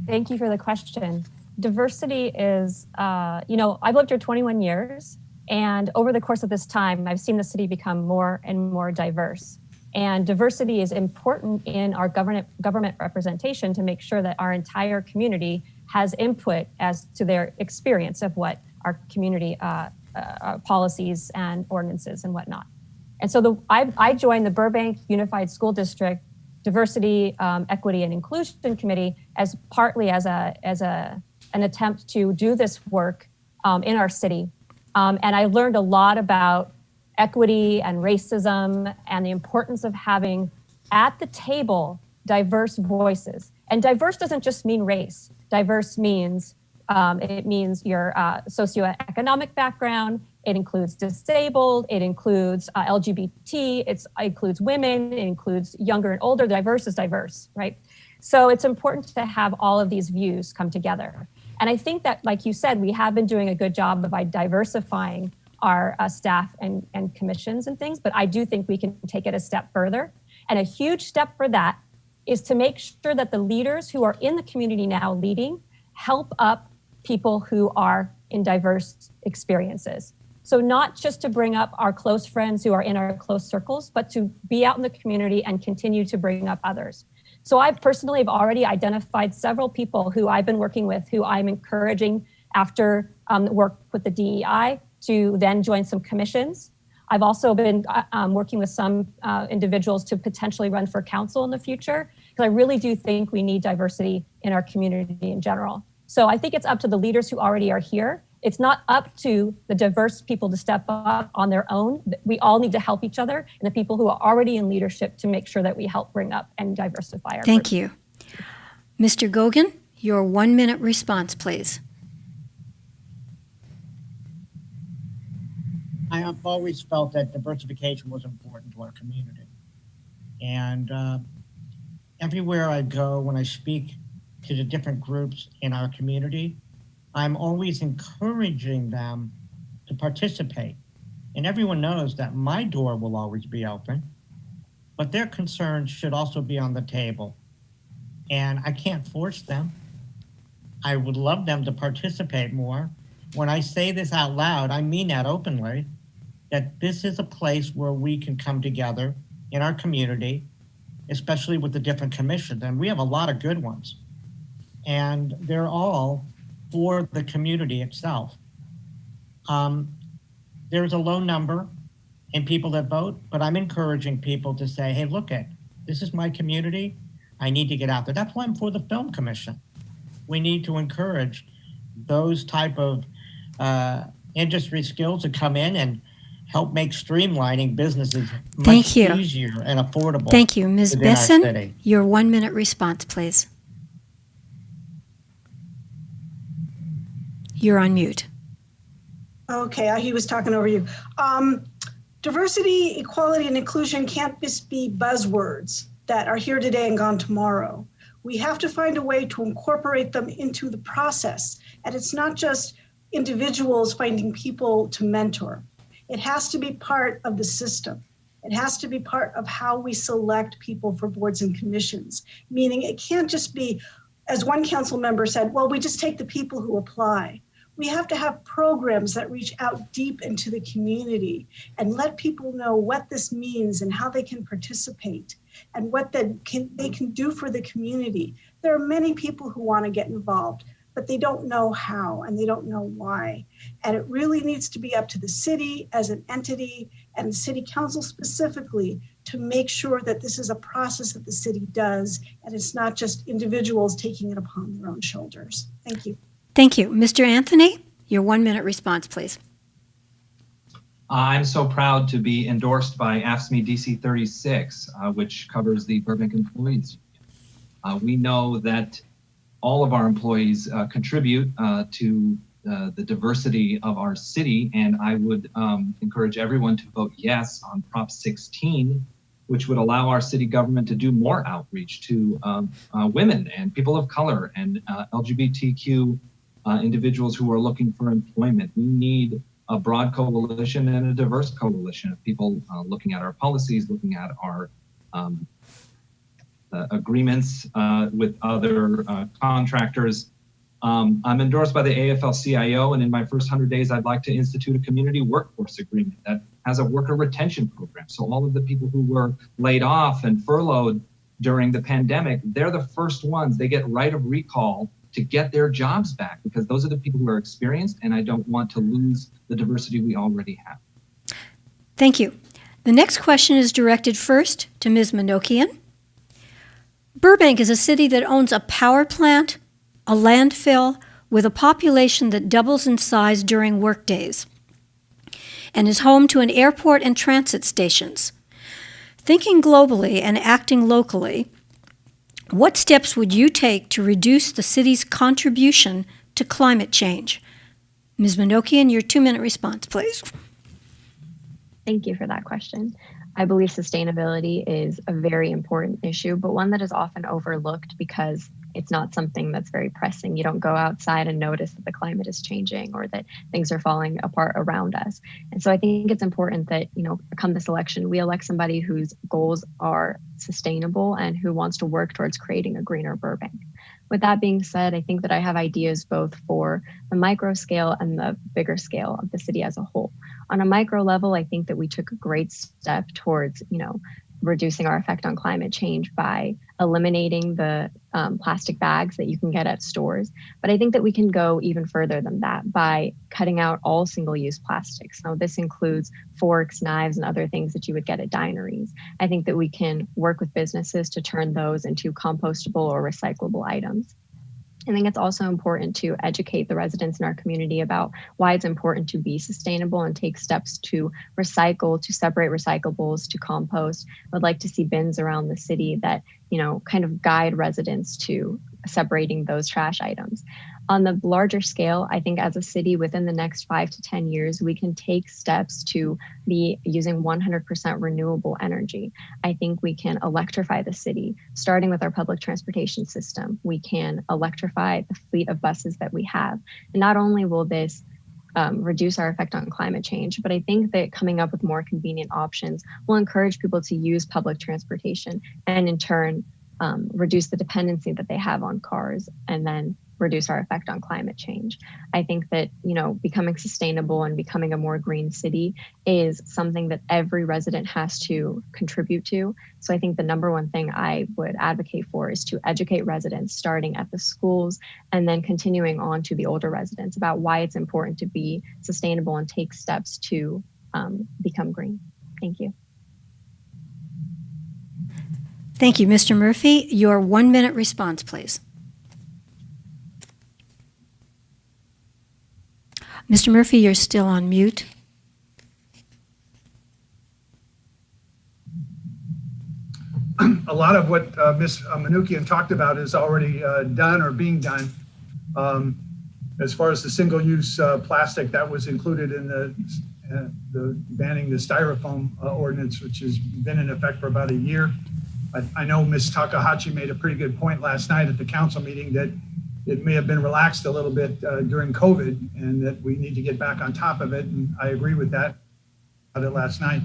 Speaker 5: Thank you for the question. Diversity is, I've lived here 21 years, and over the course of this time, I've seen the city become more and more diverse. And diversity is important in our government representation to make sure that our entire community has input as to their experience of what our community policies and ordinances and whatnot. And so I joined the Burbank Unified School District Diversity, Equity, and Inclusion Committee as partly as an attempt to do this work in our city. And I learned a lot about equity and racism and the importance of having at the table diverse voices. And diverse doesn't just mean race. Diverse means it means your socioeconomic background. It includes disabled. It includes LGBT. It includes women. It includes younger and older. Diverse is diverse, right? So it's important to have all of these views come together. And I think that, like you said, we have been doing a good job of diversifying our staff and commissions and things, but I do think we can take it a step further. And a huge step for that is to make sure that the leaders who are in the community now leading help up people who are in diverse experiences. So not just to bring up our close friends who are in our close circles, but to be out in the community and continue to bring up others. So I personally have already identified several people who I've been working with, who I'm encouraging after work with the DEI to then join some commissions. I've also been working with some individuals to potentially run for council in the future, because I really do think we need diversity in our community in general. So I think it's up to the leaders who already are here. It's not up to the diverse people to step up on their own. We all need to help each other and the people who are already in leadership to make sure that we help bring up and diversify our
Speaker 2: Thank
Speaker 5: group.
Speaker 2: you. Mr. Gogan, your 1 minute response, please.
Speaker 6: I have always felt that diversification was important to our community. And everywhere I go, when I speak to the different groups in our community, I'm always encouraging them to participate. And everyone knows that my door will always be open, but their concerns should also be on the table. And I can't force them. I would love them to participate more. When I say this out loud, I mean that openly, that this is a place where we can come together in our community, especially with the different commissions. And we have a lot of good ones. And they're all for the community itself. There's a low number in people that vote, but I'm encouraging people to say, hey, look this is my community. I need to get out there. That's why I'm for the Film Commission. We need to encourage those type of industry skills to come in and help make streamlining businesses
Speaker 2: Thank
Speaker 6: much
Speaker 2: you.
Speaker 6: easier and affordable.
Speaker 2: Thank you. Ms.
Speaker 6: within our
Speaker 2: Besson,
Speaker 6: city.
Speaker 2: your 1 minute response, please. You're on mute.
Speaker 3: Okay, he was talking over you. Diversity, equality, and inclusion can't just be buzzwords that are here today and gone tomorrow. We have to find a way to incorporate them into the process. And it's not just individuals finding people to mentor. It has to be part of the system. It has to be part of how we select people for boards and commissions, meaning it can't just be, as one council member said, well, we just take the people who apply. We have to have programs that reach out deep into the community and let people know what this means and how they can participate and what they can do for the community. There are many people who want to get involved, but they don't know how and they don't know why. And it really needs to be up to the city as an entity and the city council specifically to make sure that this is a process that the city does and it's not just individuals taking it upon their own shoulders. Thank you.
Speaker 2: Thank you. Mr. Anthony, your 1 minute response, please.
Speaker 4: I'm so proud to be endorsed by AFSCME DC 36, which covers the Burbank employees. We know that all of our employees contribute to the diversity of our city, and I would encourage everyone to vote yes on Prop 16, which would allow our city government to do more outreach to women and people of color and LGBTQ individuals who are looking for employment. We need a broad coalition and a diverse coalition of people looking at our policies, looking at our agreements with other contractors. I'm endorsed by the AFL-CIO, and in my first 100 days, I'd like to institute a community workforce agreement that has a worker retention program. So all of the people who were laid off and furloughed during the pandemic, they're the first ones. They get right of recall to get their jobs back because those are the people who are experienced, and I don't want to lose the diversity we already have.
Speaker 2: Thank you. The next question is directed first to Ms. Minokian. Burbank is a city that owns a power plant, a landfill, with a population that doubles in size during workdays, and is home to an airport and transit stations. Thinking globally and acting locally, what steps would you take to reduce the city's contribution to climate change? Ms. Minokian, your 2 minute response, please.
Speaker 9: Thank you for that question. I believe sustainability is a very important issue, but one that is often overlooked because it's not something that's very pressing. You don't go outside and notice that the climate is changing or that things are falling apart around us. And so I think it's important that, come this election, we elect somebody whose goals are sustainable and who wants to work towards creating a greener Burbank. With that being said, I think that I have ideas both for the micro scale and the bigger scale of the city as a whole. On a micro level, I think that we took a great step towards, reducing our effect on climate change by eliminating the plastic bags that you can get at stores. But I think that we can go even further than that by cutting out all single-use plastics. So this includes forks, knives, and other things that you would get at dineries. I think that we can work with businesses to turn those into compostable or recyclable items. I think it's also important to educate the residents in our community about why it's important to be sustainable and take steps to recycle, to separate recyclables, to compost. I would like to see bins around the city that, kind of guide residents to separating those trash items. On the larger scale, I think as a city within the next 5 to 10 years, we can take steps to be using 100% renewable energy. I think we can electrify the city, starting with our public transportation system. We can electrify the fleet of buses that we have. And not only will this reduce our effect on climate change, but I think that coming up with more convenient options will encourage people to use public transportation and in turn reduce the dependency that they have on cars and then reduce our effect on climate change. I think that, becoming sustainable and becoming a more green city is something that every resident has to contribute to. So I think the number one thing I would advocate for is to educate residents starting at the schools and then continuing on to the older residents about why it's important to be sustainable and take steps to become green. Thank you.
Speaker 2: Thank you, Mr. Murphy. Your 1 minute response, please. Mr. Murphy, you're still on mute.
Speaker 10: A lot of what Ms. Minokian talked about is already done or being done. As far as the single-use plastic, that was included in the banning the styrofoam ordinance, which has been in effect for about a year. I know Ms. Takahashi made a pretty good point last night at the council meeting that it may have been relaxed a little bit during COVID, and that we need to get back on top of it. And I agree with that. About it last night.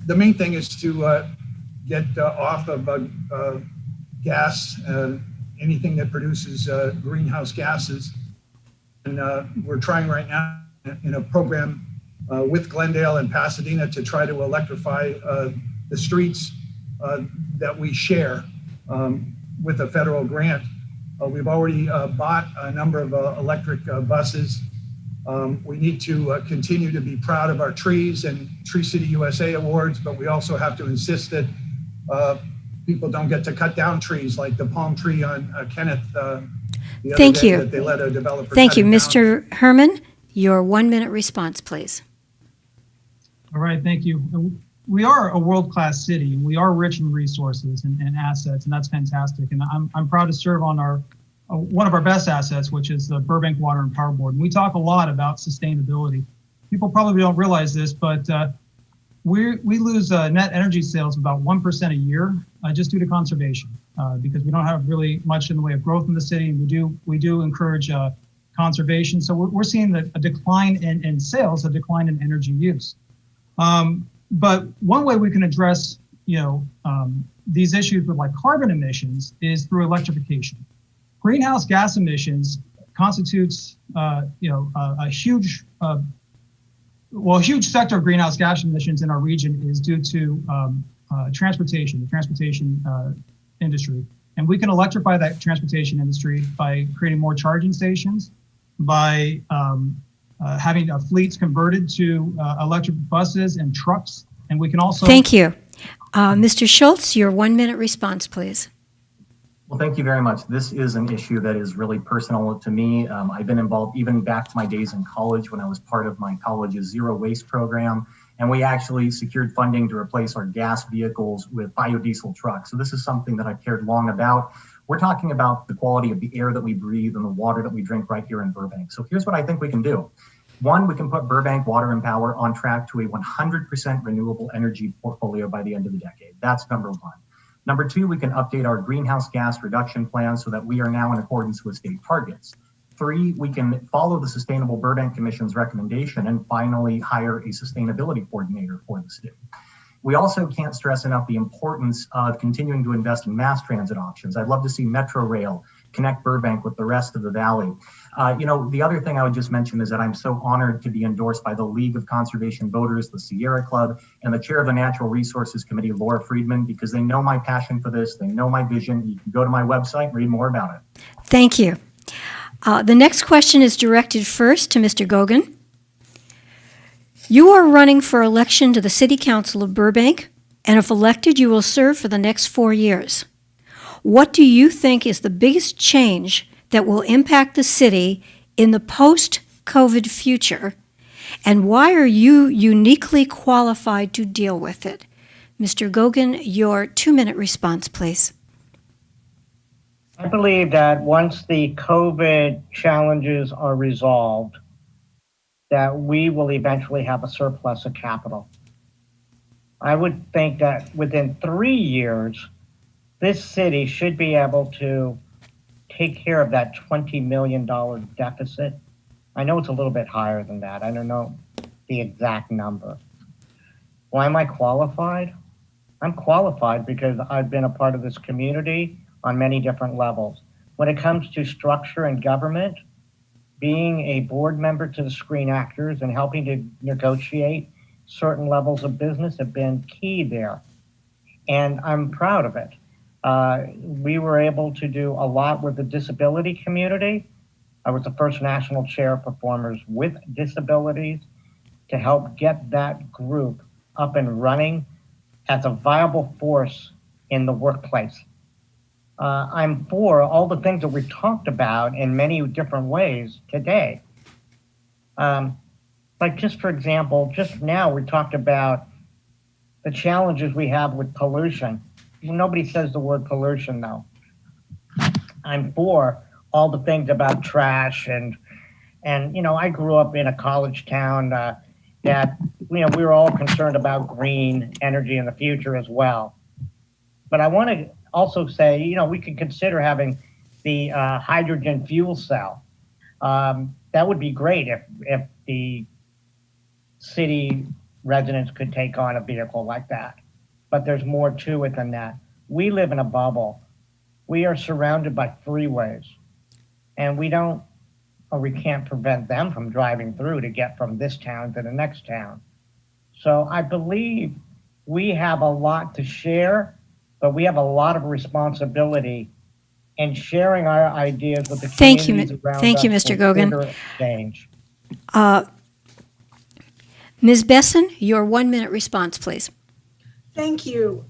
Speaker 10: The main thing is to get off of gas, anything that produces greenhouse gases. And we're trying right now in a program with Glendale and Pasadena to try to electrify the streets that we share with a federal grant. We've already bought a number of electric buses. We need to continue to be proud of our trees and Tree City USA awards, but we also have to insist that people don't get to cut down trees like the palm tree on Kenneth the other
Speaker 2: Thank
Speaker 10: day
Speaker 2: you.
Speaker 10: that they let a developer
Speaker 2: Thank
Speaker 10: cut
Speaker 2: you.
Speaker 10: it down.
Speaker 2: Mr. Herman, your 1-minute response, please.
Speaker 7: All right, thank you. We are a world-class city. We are rich in resources and assets, and that's fantastic. And I'm proud to serve on our one of our best assets, which is the Burbank Water and Power Board. And we talk a lot about sustainability. People probably don't realize this, but we lose net energy sales of about 1% a year just due to conservation, because we don't have really much in the way of growth in the city. And we do encourage conservation. So we're seeing a decline in sales, a decline in energy use. But one way we can address, these issues with like carbon emissions is through electrification. Greenhouse gas emissions constitutes, a huge sector of greenhouse gas emissions in our region is due to the transportation industry. And we can electrify that transportation industry by creating more charging stations, by having fleets converted to electric buses and trucks. And we can also—
Speaker 2: Thank you. Mr. Schultz, your 1-minute response, please.
Speaker 8: Well, thank you very much. This is an issue that is really personal to me. I've been involved even back to my days in college when I was part of my college's zero waste program. And we actually secured funding to replace our gas vehicles with biodiesel trucks. So this is something that I've cared long about. We're talking about the quality of the air that we breathe and the water that we drink right here in Burbank. So here's what I think we can do. One, we can put Burbank Water and Power on track to a 100% renewable energy portfolio by the end of the decade. That's number one. Number two, we can update our greenhouse gas reduction plan so that we are now in accordance with state targets. Three, we can follow the Sustainable Burbank Commission's recommendation and finally hire a sustainability coordinator for the city. We also can't stress enough the importance of continuing to invest in mass transit options. I'd love to see Metro Rail connect Burbank with the rest of the valley. The other thing I would just mention is that I'm so honored to be endorsed by the League of Conservation Voters, the Sierra Club, and the chair of the Natural Resources Committee, Laura Friedman, because they know my passion for this. They know my vision. You can go to my website and read more about it.
Speaker 2: Thank you. The next question is directed first to Mr. Gogan. You are running for election to the City Council of Burbank, and if elected, you will serve for the next 4 years. What do you think is the biggest change that will impact the city in the post-COVID future, and why are you uniquely qualified to deal with it? Mr. Gogan, your 2-minute response, please.
Speaker 6: I believe that once the COVID challenges are resolved, that we will eventually have a surplus of capital. I would think that within 3 years, this city should be able to take care of that $20 million deficit. I know it's a little bit higher than that. I don't know the exact number. Why am I qualified? I'm qualified because I've been a part of this community on many different levels. When it comes to structure and government, being a board member to the Screen Actors and helping to negotiate certain levels of business have been key there. And I'm proud of it. We were able to do a lot with the disability community. I was the first national chair of performers with disabilities to help get that group up and running as a viable force in the workplace. I'm for all the things that we've talked about in many different ways today. Like just for example, just now we talked about the challenges we have with pollution. Nobody says the word pollution though. I'm for all the things about trash and I grew up in a college town that we were all concerned about green energy in the future as well. But I want to also say, we could consider having the hydrogen fuel cell. That would be great if the city residents could take on a vehicle like that. But there's more to it than that. We live in a bubble. We are surrounded by freeways, and we can't prevent them from driving through to get from this town to the next town. So I believe we have a lot to share, but we have a lot of responsibility in sharing our ideas with the communities around us.
Speaker 2: Thank you, Mr. Gogan.
Speaker 6: Exchange.
Speaker 2: Ms. Besson, your 1-minute response, please.
Speaker 3: Thank you.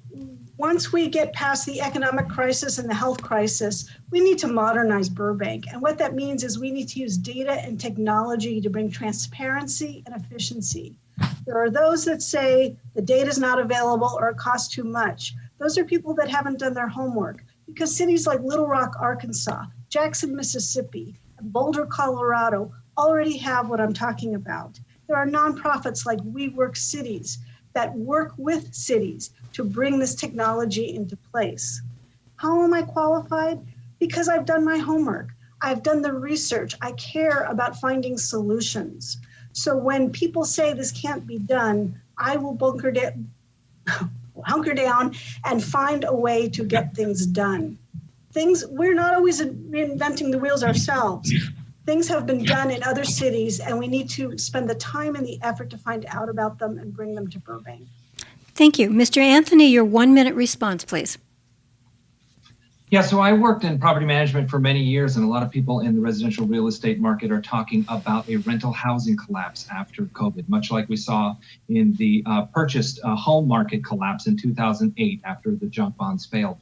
Speaker 3: Once we get past the economic crisis and the health crisis, we need to modernize Burbank. And what that means is we need to use data and technology to bring transparency and efficiency. There are those that say the data is not available or it costs too much. Those are people that haven't done their homework, because cities like Little Rock, Arkansas, Jackson, Mississippi, and Boulder, Colorado already have what I'm talking about. There are nonprofits like We Work Cities that work with cities to bring this technology into place. How am I qualified? Because I've done my homework. I've done the research. I care about finding solutions. So when people say this can't be done, I will hunker down and find a way to get things done. We're not always reinventing the wheels ourselves. Things have been done in other cities, and we need to spend the time and the effort to find out about them and bring them to Burbank.
Speaker 2: Thank you. Mr. Anthony, your 1-minute response, please.
Speaker 4: Yeah, so I worked in property management for many years, and a lot of people in the residential real estate market are talking about a rental housing collapse after COVID, much like we saw in the purchased home market collapse in 2008 after the junk bonds failed.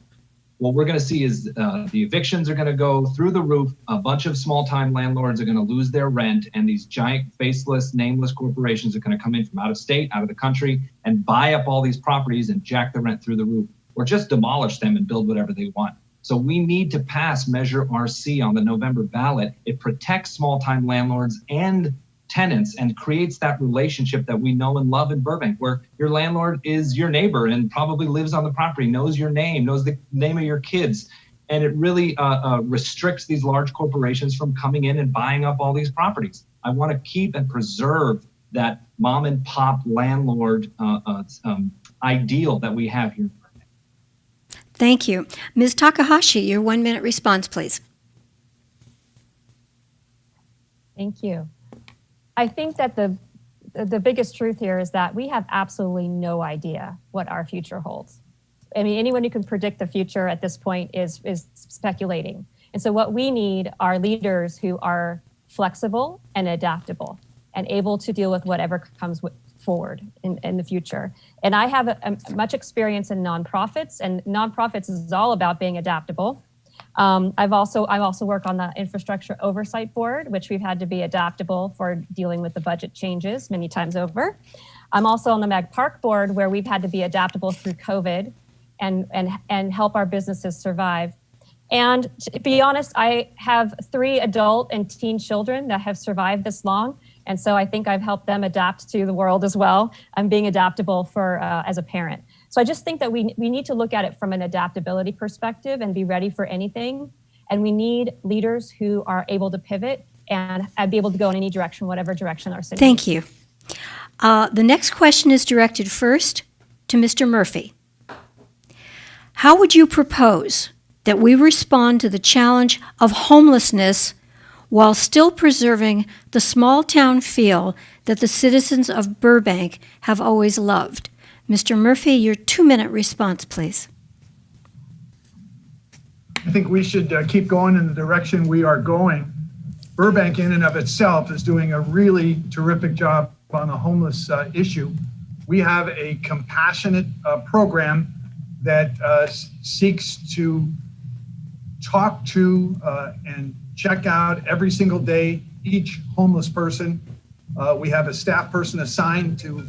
Speaker 4: What we're going to see is the evictions are going to go through the roof. A bunch of small-time landlords are going to lose their rent, and these giant, faceless, nameless corporations are going to come in from out of state, out of the country, and buy up all these properties and jack the rent through the roof, or just demolish them and build whatever they want. So we need to pass Measure RC on the November ballot. It protects small-time landlords and tenants and creates that relationship that we know and love in Burbank, where your landlord is your neighbor and probably lives on the property, knows your name, knows the name of your kids. And it really restricts these large corporations from coming in and buying up all these properties. I want to keep and preserve that mom and pop landlord ideal that we have here.
Speaker 2: Thank you. Ms. Takahashi, your 1-minute response, please.
Speaker 5: Thank you. I think that the biggest truth here is that we have absolutely no idea what our future holds. I mean, anyone who can predict the future at this point is speculating. And so what we need are leaders who are flexible and adaptable and able to deal with whatever comes forward in the future. And I have a much experience in nonprofits, and nonprofits is all about being adaptable. I also work on the Infrastructure Oversight Board, which we've had to be adaptable for dealing with the budget changes many times over. I'm also on the Mag Park Board, where we've had to be adaptable through COVID and help our businesses survive. And to be honest, I have 3 adult and teen children that have survived this long. And so I think I've helped them adapt to the world as well. I'm being adaptable for as a parent. So I just think that we need to look at it from an adaptability perspective and be ready for anything. And we need leaders who are able to pivot and be able to go in any direction, whatever direction our city.
Speaker 2: Thank you. The next question is directed first to Mr. Murphy. How would you propose that we respond to the challenge of homelessness while still preserving the small town feel that the citizens of Burbank have always loved? Mr. Murphy, your 2-minute response, please.
Speaker 10: I think we should keep going in the direction we are going. Burbank in and of itself is doing a really terrific job on the homeless issue. We have a compassionate program that seeks to talk to and check out every single day each homeless person. We have a staff person assigned to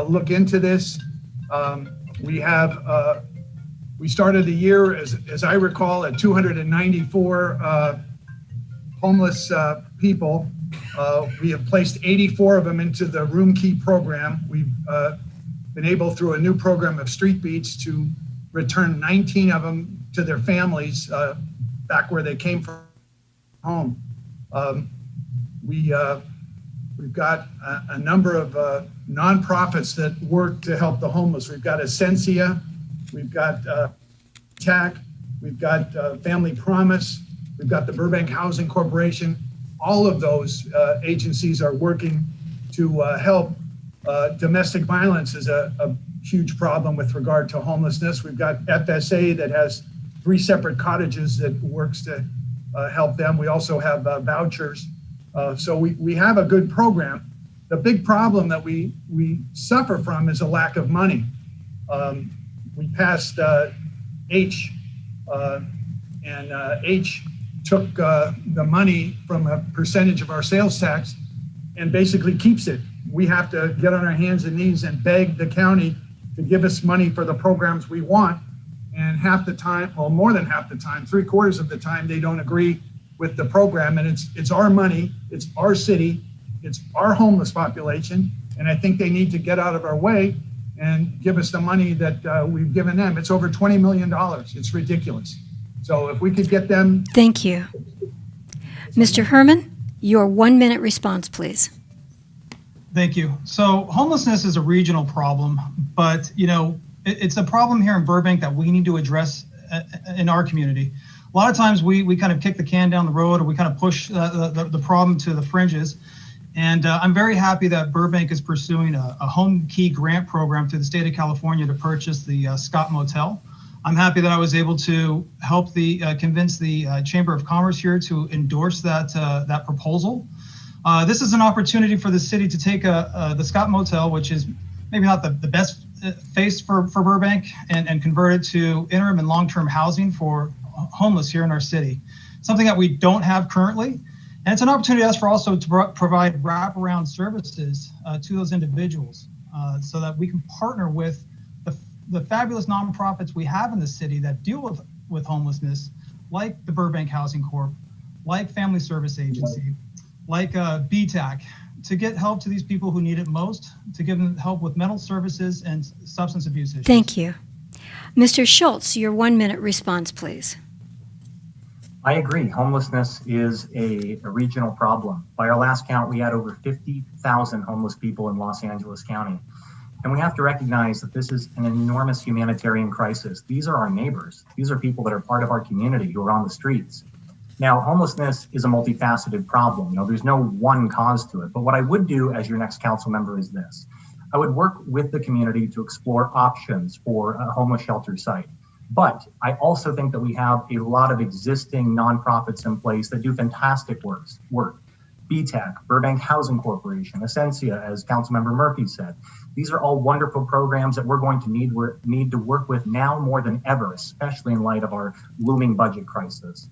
Speaker 10: look into this. We started the year, as I recall, at 294 homeless people. We have placed 84 of them into the Room Key program. We've been able, through a new program of Street Beats, to return 19 of them to their families back where they came from home. We've got a number of nonprofits that work to help the homeless. We've got Essentia, we've got TAC, we've got Family Promise, we've got the Burbank Housing Corporation. All of those agencies are working to help. Domestic violence is a huge problem with regard to homelessness. We've got FSA that has 3 separate cottages that works to help them. We also have vouchers. So we have a good program. The big problem that we suffer from is a lack of money. We passed H, and H took the money from a percentage of our sales tax and basically keeps it. We have to get on our hands and knees and beg the county to give us money for the programs we want. And half the time, well, more than half the time, 3/4 of the time, they don't agree with the program. And it's our money, it's our city, it's our homeless population. And I think they need to get out of our way and give us the money that we've given them. It's over $20 million. It's ridiculous. So if we could get them.
Speaker 2: Thank you. Mr. Herman, your 1-minute response, please.
Speaker 7: Thank you. So homelessness is a regional problem, but it's a problem here in Burbank that we need to address in our community. A lot of times we kind of kick the can down the road, or we kind of push the problem to the fringes. And I'm very happy that Burbank is pursuing a Home Key grant program through the state of California to purchase the Scott Motel. I'm happy that I was able to help convince the Chamber of Commerce here to endorse that proposal. This is an opportunity for the city to take the Scott Motel, which is maybe not the best face for Burbank, and convert it to interim and long-term housing for homeless here in our city, something that we don't have currently. And it's an opportunity for us also to provide wraparound services to those individuals so that we can partner with the fabulous nonprofits we have in the city that deal with homelessness, like the Burbank Housing Corp, like Family Service Agency, like BTAC, to get help to these people who need it most, to give them help with mental services and substance abuse issues.
Speaker 2: Thank you. Mr. Schultz, your 1-minute response, please.
Speaker 8: I agree. Homelessness is a regional problem. By our last count, we had over 50,000 homeless people in Los Angeles County. And we have to recognize that this is an enormous humanitarian crisis. These are our neighbors. These are people that are part of our community who are on the streets. Now, homelessness is a multifaceted problem. There's no one cause to it. But what I would do as your next council member is this. I would work with the community to explore options for a homeless shelter site. But I also think that we have a lot of existing nonprofits in place that do fantastic work. BTAC, Burbank Housing Corporation, Essentia, as Councilmember Murphy said. These are all wonderful programs that we're going to need to work with now more than ever, especially in light of our looming budget crisis.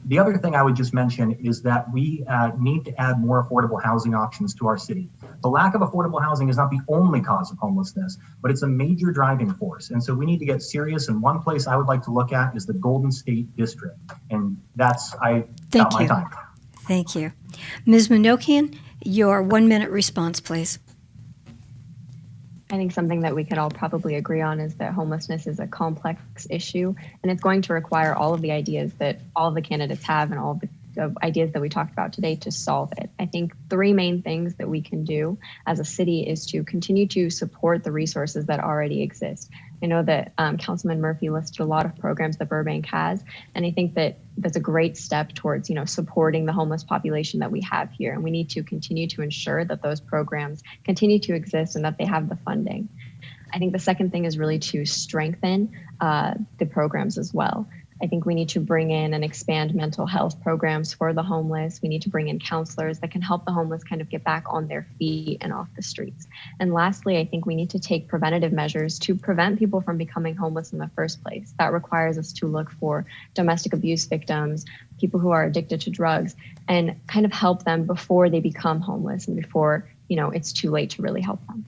Speaker 8: The other thing I would just mention is that we need to add more affordable housing options to our city. The lack of affordable housing is not the only cause of homelessness, but it's a major driving force. And so we need to get serious. And one place I would like to look at is the Golden State District. And that's my time.
Speaker 2: Thank you. Ms. Minokian, your 1-minute response, please.
Speaker 9: I think something that we could all probably agree on is that homelessness is a complex issue, and it's going to require all of the ideas that all of the candidates have and all of the ideas that we talked about today to solve it. I think 3 main things that we can do as a city is to continue to support the resources that already exist. I know that Councilman Murphy listed a lot of programs that Burbank has, and I think that that's a great step towards, supporting the homeless population that we have here. And we need to continue to ensure that those programs continue to exist and that they have the funding. I think the second thing is really to strengthen the programs as well. I think we need to bring in and expand mental health programs for the homeless. We need to bring in counselors that can help the homeless kind of get back on their feet and off the streets. And lastly, I think we need to take preventative measures to prevent people from becoming homeless in the first place. That requires us to look for domestic abuse victims, people who are addicted to drugs, and kind of help them before they become homeless and before, it's too late to really help them.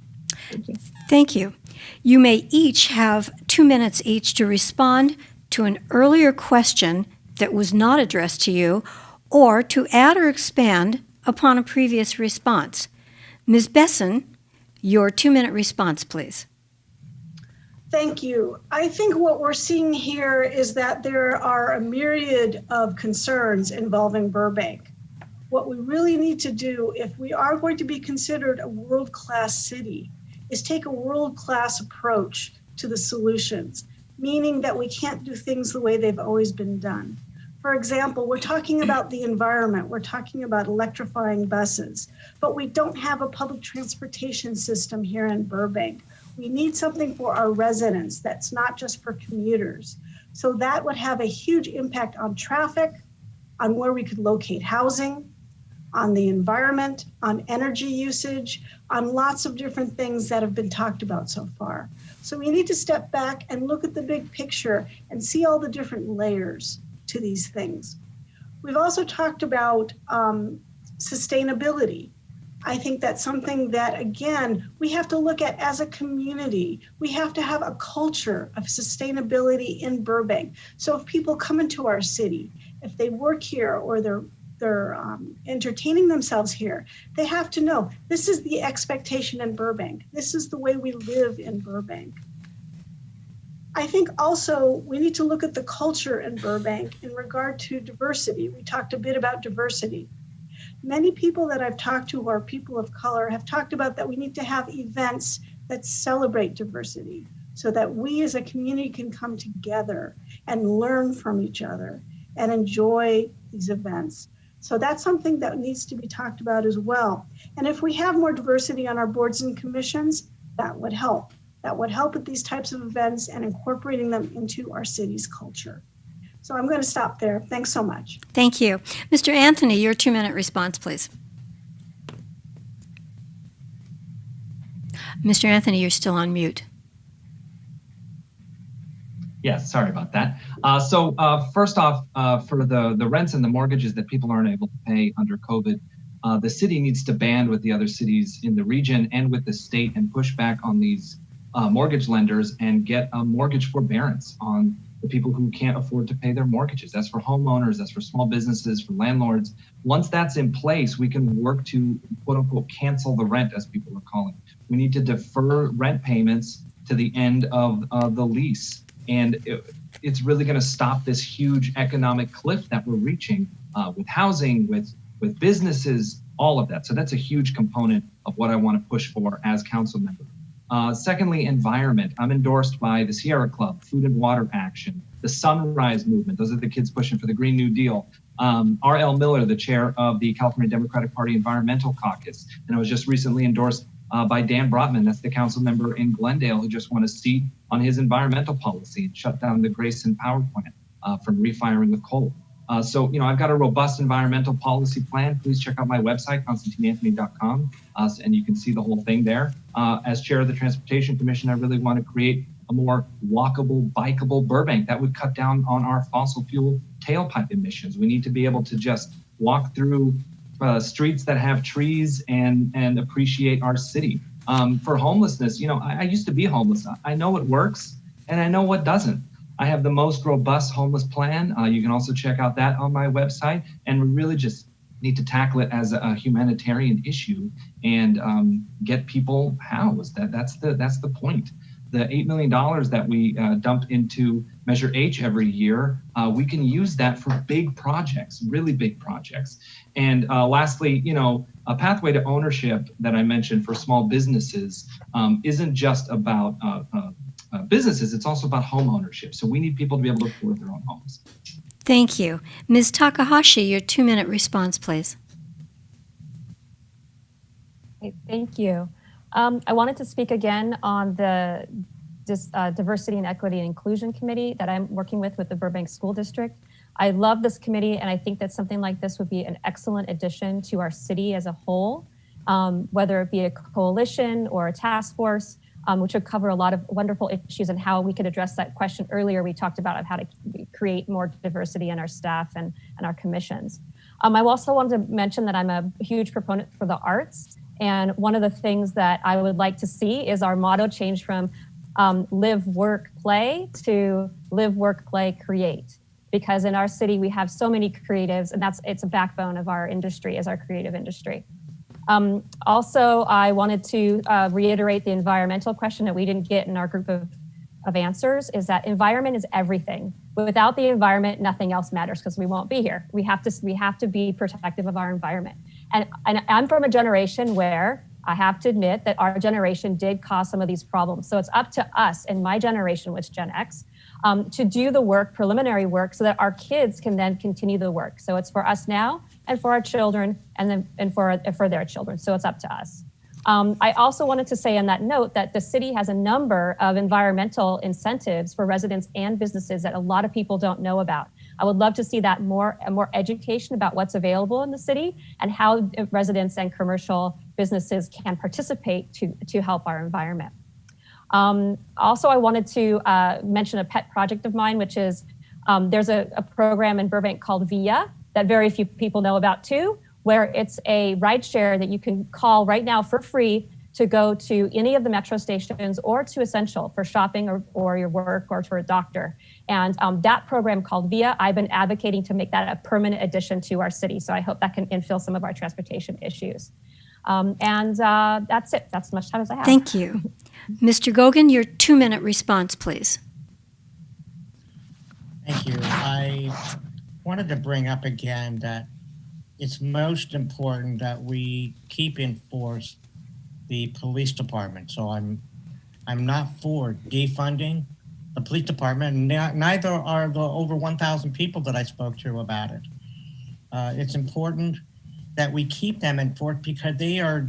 Speaker 9: Thank you.
Speaker 2: Thank you. You may each have 2 minutes each to respond to an earlier question that was not addressed to you, or to add or expand upon a previous response. Ms. Besson, your 2-minute response, please.
Speaker 3: Thank you. I think what we're seeing here is that there are a myriad of concerns involving Burbank. What we really need to do, if we are going to be considered a world-class city, is take a world-class approach to the solutions, meaning that we can't do things the way they've always been done. For example, we're talking about the environment, we're talking about electrifying buses, but we don't have a public transportation system here in Burbank. We need something for our residents that's not just for commuters. So that would have a huge impact on traffic, on where we could locate housing, on the environment, on energy usage, on lots of different things that have been talked about so far. So we need to step back and look at the big picture and see all the different layers to these things. We've also talked about sustainability. I think that's something that, again, we have to look at as a community. We have to have a culture of sustainability in Burbank. So if people come into our city, if they work here or they're entertaining themselves here, they have to know this is the expectation in Burbank. This is the way we live in Burbank. I think also we need to look at the culture in Burbank in regard to diversity. We talked a bit about diversity. Many people that I've talked to who are people of color have talked about that we need to have events that celebrate diversity so that we as a community can come together and learn from each other and enjoy these events. So that's something that needs to be talked about as well. And if we have more diversity on our boards and commissions, that would help. That would help with these types of events and incorporating them into our city's culture. So I'm going to stop there. Thanks so much.
Speaker 2: Thank you. Mr. Anthony, your 2-minute response, please. Mr. Anthony, you're still on mute.
Speaker 4: Yes, sorry about that. So first off, for the rents and the mortgages that people aren't able to pay under COVID, the city needs to band with the other cities in the region and with the state and push back on these mortgage lenders and get a mortgage forbearance on the people who can't afford to pay their mortgages. That's for homeowners, that's for small businesses, for landlords. Once that's in place, we can work to quote unquote cancel the rent, as people are calling it. We need to defer rent payments to the end of the lease. And it's really going to stop this huge economic cliff that we're reaching with housing, with businesses, all of that. So that's a huge component of what I want to push for as council member. Secondly, environment. I'm endorsed by the Sierra Club, Food and Water Action, the Sunrise Movement. Those are the kids pushing for the Green New Deal. R.L. Miller, the chair of the California Democratic Party Environmental Caucus. And I was just recently endorsed by Dan Brotman, that's the council member in Glendale, who just won a seat on his environmental policy and shut down the Grayson Power Plant from refiring with coal. So, I've got a robust environmental policy plan. Please check out my website, ConstantineAnthony.com, and you can see the whole thing there. As chair of the Transportation Commission, I really want to create a more walkable, bikeable Burbank that would cut down on our fossil fuel tailpipe emissions. We need to be able to just walk through streets that have trees and appreciate our city. For homelessness, I used to be homeless. I know what works and I know what doesn't. I have the most robust homeless plan. You can also check out that on my website. And we really just need to tackle it as a humanitarian issue and get people housed. That's the point. The $8 million that we dump into Measure H every year, we can use that for big projects, really big projects. And lastly, a pathway to ownership that I mentioned for small businesses isn't just about businesses, it's also about home ownership. So we need people to be able to afford their own homes.
Speaker 2: Thank you. Ms. Takahashi, your 2-minute response, please.
Speaker 5: Okay, thank you. I wanted to speak again on the Diversity and Equity and Inclusion Committee that I'm working with the Burbank School District. I love this committee, and I think that something like this would be an excellent addition to our city as a whole, whether it be a coalition or a task force, which would cover a lot of wonderful issues and how we could address that question earlier. We talked about how to create more diversity in our staff and our commissions. I also wanted to mention that I'm a huge proponent for the arts. And one of the things that I would like to see is our motto change from live, work, play to live, work, play, create. because in our city, we have so many creatives, and it's a backbone of our industry, as our creative industry. Also, I wanted to reiterate the environmental question that we didn't get in our group of answers, is that environment is everything. Without the environment, nothing else matters, because we won't be here. We have to be protective of our environment. And I'm from a generation where I have to admit that our generation did cause some of these problems. So it's up to us, and my generation, which Gen X, to do the work, preliminary work, so that our kids can then continue the work. So it's for us now, and for our children, and for their children. So it's up to us. I also wanted to say on that note that the city has a number of environmental incentives for residents and businesses that a lot of people don't know about. I would love to see that more education about what's available in the city and how residents and commercial businesses can participate to help our environment. Also, I wanted to mention a pet project of mine, which is there's a program in Burbank called VIA that very few people know about too, where it's a ride share that you can call right now for free to go to any of the metro stations or to Essential for shopping or your work or to a doctor. And that program called VIA, I've been advocating to make that a permanent addition to our city. So I hope that can infill some of our transportation issues. That's it. That's as much time as I have.
Speaker 2: Thank you. Mr. Gogan, your 2-minute response, please.
Speaker 6: Thank you. I wanted to bring up again that it's most important that we keep in force the police department. So I'm not for defunding the police department, and neither are the over 1,000 people that I spoke to about it. It's important that we keep them in force because they are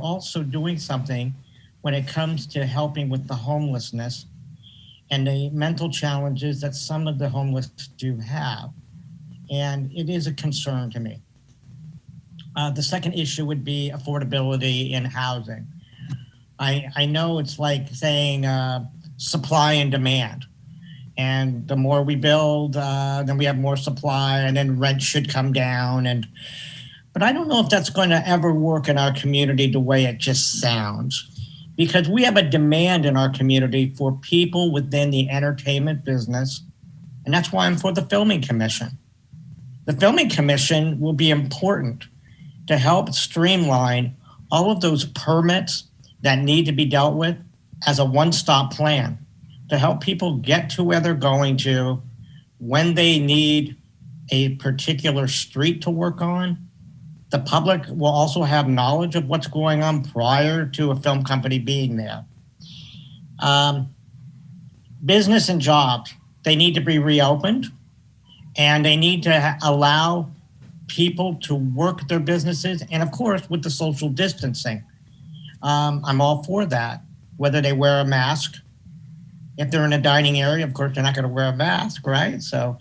Speaker 6: also doing something when it comes to helping with the homelessness and the mental challenges that some of the homeless do have. And it is a concern to me. The second issue would be affordability in housing. I know it's like saying supply and demand. And the more we build, then we have more supply, and then rent should come down. But I don't know if that's going to ever work in our community the way it just sounds. Because we have a demand in our community for people within the entertainment business. And that's why I'm for the Filming Commission. The Filming Commission will be important to help streamline all of those permits that need to be dealt with as a one-stop plan to help people get to where they're going to when they need a particular street to work on. The public will also have knowledge of what's going on prior to a film company being there. Business and jobs, they need to be reopened, and they need to allow people to work their businesses, and of course with the social distancing. I'm all for that, whether they wear a mask. If they're in a dining area, of course, they're not going to wear a mask, right? So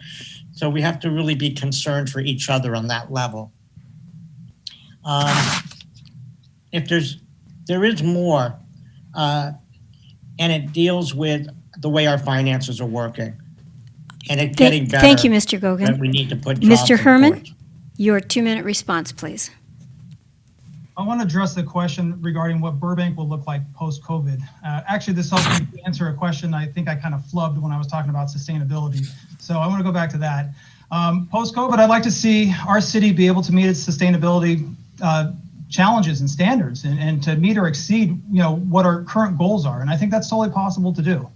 Speaker 6: we have to really be concerned for each other on that level. If there is more, and it deals with the way our finances are working, and it's getting better.
Speaker 2: Thank you, Mr. Gogan.
Speaker 6: But we need to put jobs
Speaker 2: Mr.
Speaker 6: in
Speaker 2: Herman,
Speaker 6: place.
Speaker 2: your 2-minute response, please.
Speaker 7: I want to address the question regarding what Burbank will look like post-COVID. Actually, this helps me answer a question I think I kind of flubbed when I was talking about sustainability. So I want to go back to that. Post-COVID, I'd like to see our city be able to meet its sustainability challenges and standards and to meet or exceed, what our current goals are. And I think that's totally possible to do.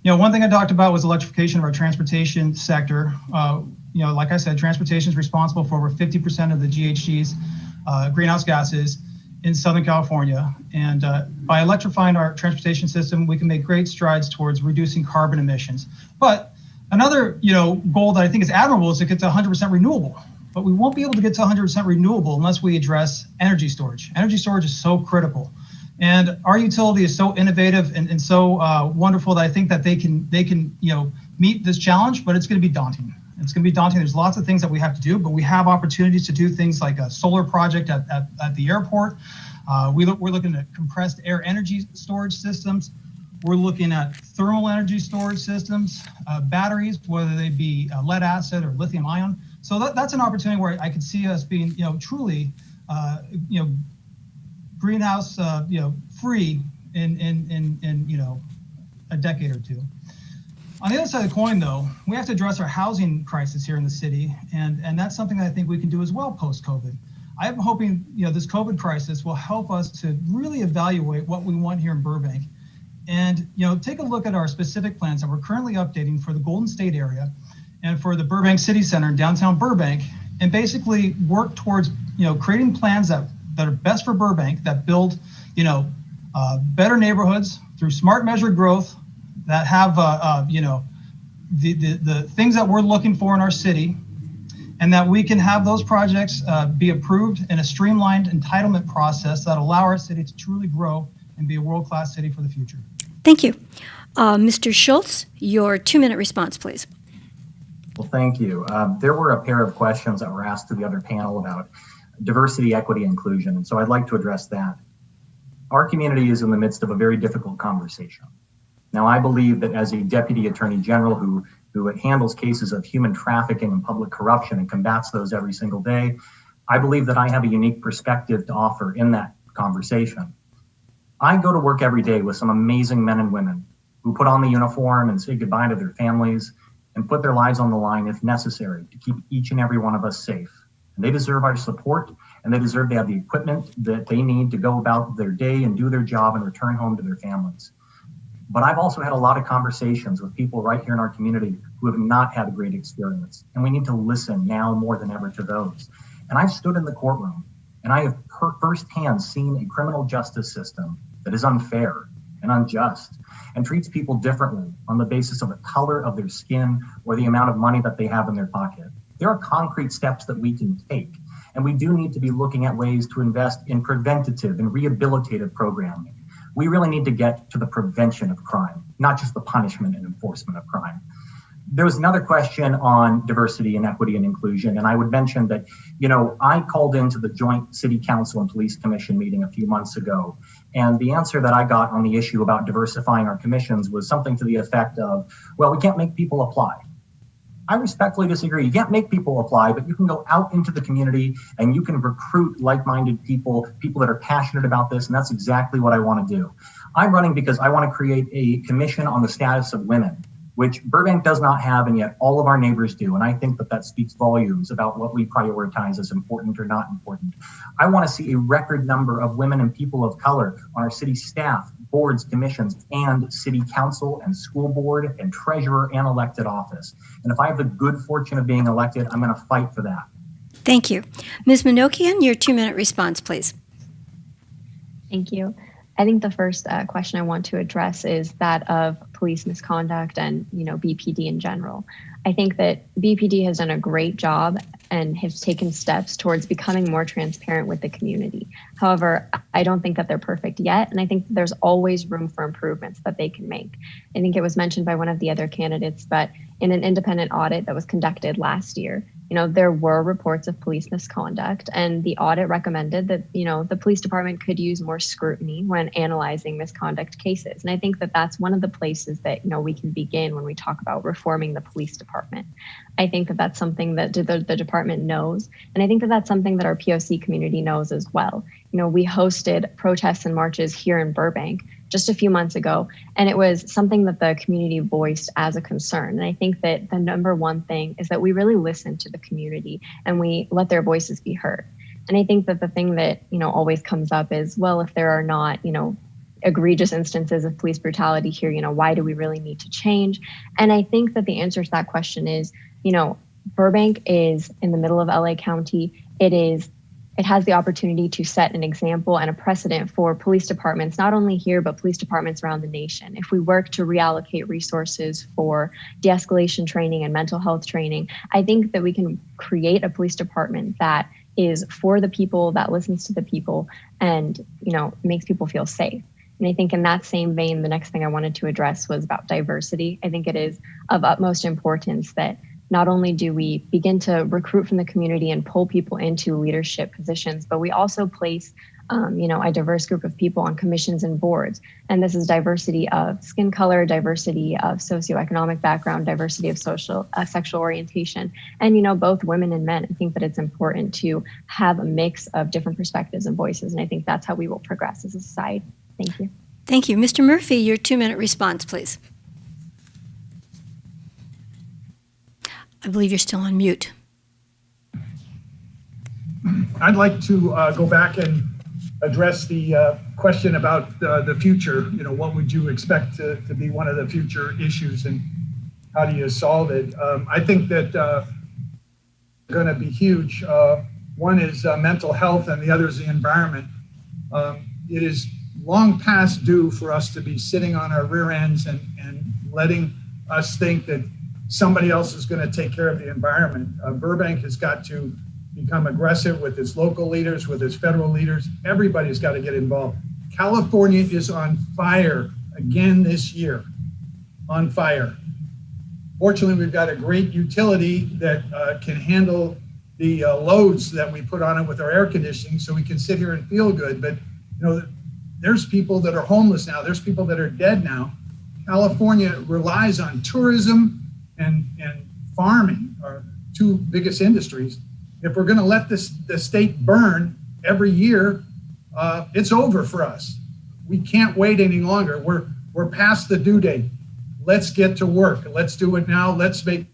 Speaker 7: One thing I talked about was electrification of our transportation sector. Like I said, transportation is responsible for over 50% of the GHGs, greenhouse gases in Southern California. And by electrifying our transportation system, we can make great strides towards reducing carbon emissions. But another, goal that I think is admirable is to get to 100% renewable. But we won't be able to get to 100% renewable unless we address energy storage. Energy storage is so critical. And our utility is so innovative and so wonderful that I think that they can meet this challenge, but it's going to be daunting. It's going to be daunting. There's lots of things that we have to do, but we have opportunities to do things like a solar project at the airport. We're looking at compressed air energy storage systems. We're looking at thermal energy storage systems, batteries, whether they be lead acid or lithium ion. So that's an opportunity where I could see us being, truly, greenhouse, free in a decade or two. On the other side of the coin, though, we have to address our housing crisis here in the city, and that's something that I think we can do as well post-COVID. I'm hoping, this COVID crisis will help us to really evaluate what we want here in Burbank, and take a look at our specific plans that we're currently updating for the Golden State area and for the Burbank City Center in downtown Burbank, and basically work towards creating plans that are best for Burbank, that build better neighborhoods through smart measured growth, that have the things that we're looking for in our city, and that we can have those projects be approved in a streamlined entitlement process that allow our city to truly grow and be a world-class city for the future.
Speaker 2: Thank you. Mr. Schultz, your 2-minute response, please.
Speaker 8: Well, thank you. There were a pair of questions that were asked to the other panel about diversity, equity, inclusion, and so I'd like to address that. Our community is in the midst of a very difficult conversation. Now, I believe that as a Deputy Attorney General who handles cases of human trafficking and public corruption and combats those every single day, I believe that I have a unique perspective to offer in that conversation. I go to work every day with some amazing men and women who put on the uniform and say goodbye to their families and put their lives on the line if necessary to keep each and every one of us safe. And they deserve our support, and they deserve to have the equipment that they need to go about their day and do their job and return home to their families. But I've also had a lot of conversations with people right here in our community who have not had a great experience. And we need to listen now more than ever to those. And I've stood in the courtroom and I have firsthand seen a criminal justice system that is unfair and unjust and treats people differently on the basis of the color of their skin or the amount of money that they have in their pocket. There are concrete steps that we can take. And we do need to be looking at ways to invest in preventative and rehabilitative programming. We really need to get to the prevention of crime, not just the punishment and enforcement of crime. There was another question on diversity and equity and inclusion, and I would mention that, I called into the joint City Council and Police Commission meeting a few months ago, and the answer that I got on the issue about diversifying our commissions was something to the effect of, well, we can't make people apply. I respectfully disagree. You can't make people apply, but you can go out into the community and you can recruit like-minded people that are passionate about this, and that's exactly what I want to do. I'm running because I want to create a commission on the status of women, which Burbank does not have, and yet all of our neighbors do. And I think that speaks volumes about what we prioritize as important or not important. I want to see a record number of women and people of color on our city staff, boards, commissions, and city council and school board and treasurer and elected office. And if I have the good fortune of being elected, I'm going to fight for that.
Speaker 2: Thank you. Ms. Minokian, your 2-minute response, please.
Speaker 9: Thank you. I think the first question I want to address is that of police misconduct and, BPD in general. I think that BPD has done a great job and has taken steps towards becoming more transparent with the community. However, I don't think that they're perfect yet, and I think that there's always room for improvements that they can make. I think it was mentioned by one of the other candidates, but in an independent audit that was conducted last year, there were reports of police misconduct, and the audit recommended that, the police department could use more scrutiny when analyzing misconduct cases. And I think that that's one of the places that, we can begin when we talk about reforming the police department. I think that that's something that the department knows. And I think that that's something that our POC community knows as well. We hosted protests and marches here in Burbank just a few months ago, and it was something that the community voiced as a concern. And I think that the number one thing is that we really listen to the community and we let their voices be heard. And I think that the thing that, always comes up is, well, if there are not, egregious instances of police brutality here, why do we really need to change? And I think that the answer to that question is, Burbank is in the middle of LA County. It has the opportunity to set an example and a precedent for police departments, not only here, but police departments around the nation. If we work to reallocate resources for de-escalation training and mental health training, I think that we can create a police department that is for the people, that listens to the people, and makes people feel safe. And I think in that same vein, the next thing I wanted to address was about diversity. I think it is of utmost importance that not only do we begin to recruit from the community and pull people into leadership positions, but we also place a diverse group of people on commissions and boards. And this is diversity of skin color, diversity of socioeconomic background, diversity of sexual orientation, and, both women and men. I think that it's important to have a mix of different perspectives and voices. And I think that's how we will progress as a society. Thank you.
Speaker 2: Thank you. Mr. Murphy, your 2-minute response, please. I believe you're still on mute.
Speaker 10: I'd like to go back and address the question about the future. You know, what would you expect to be one of the future issues, and how do you solve it? I think that going to be huge. One is mental health, and the other is the environment. It is long past due for us to be sitting on our rear ends and letting us think that somebody else is going to take care of the environment. Burbank has got to become aggressive with its local leaders, with its federal leaders. Everybody's got to get involved. California is on fire again this year, on fire. Fortunately, we've got a great utility that can handle the loads that we put on it with our air conditioning, so we can sit here and feel good. But you know, there's people that are homeless now. There's people that are dead now. California relies on tourism and farming, our two biggest industries. If we're going to let the state burn every year, it's over for us. We can't wait any longer. We're past the due date. Let's get to work. Let's do it now. Let's make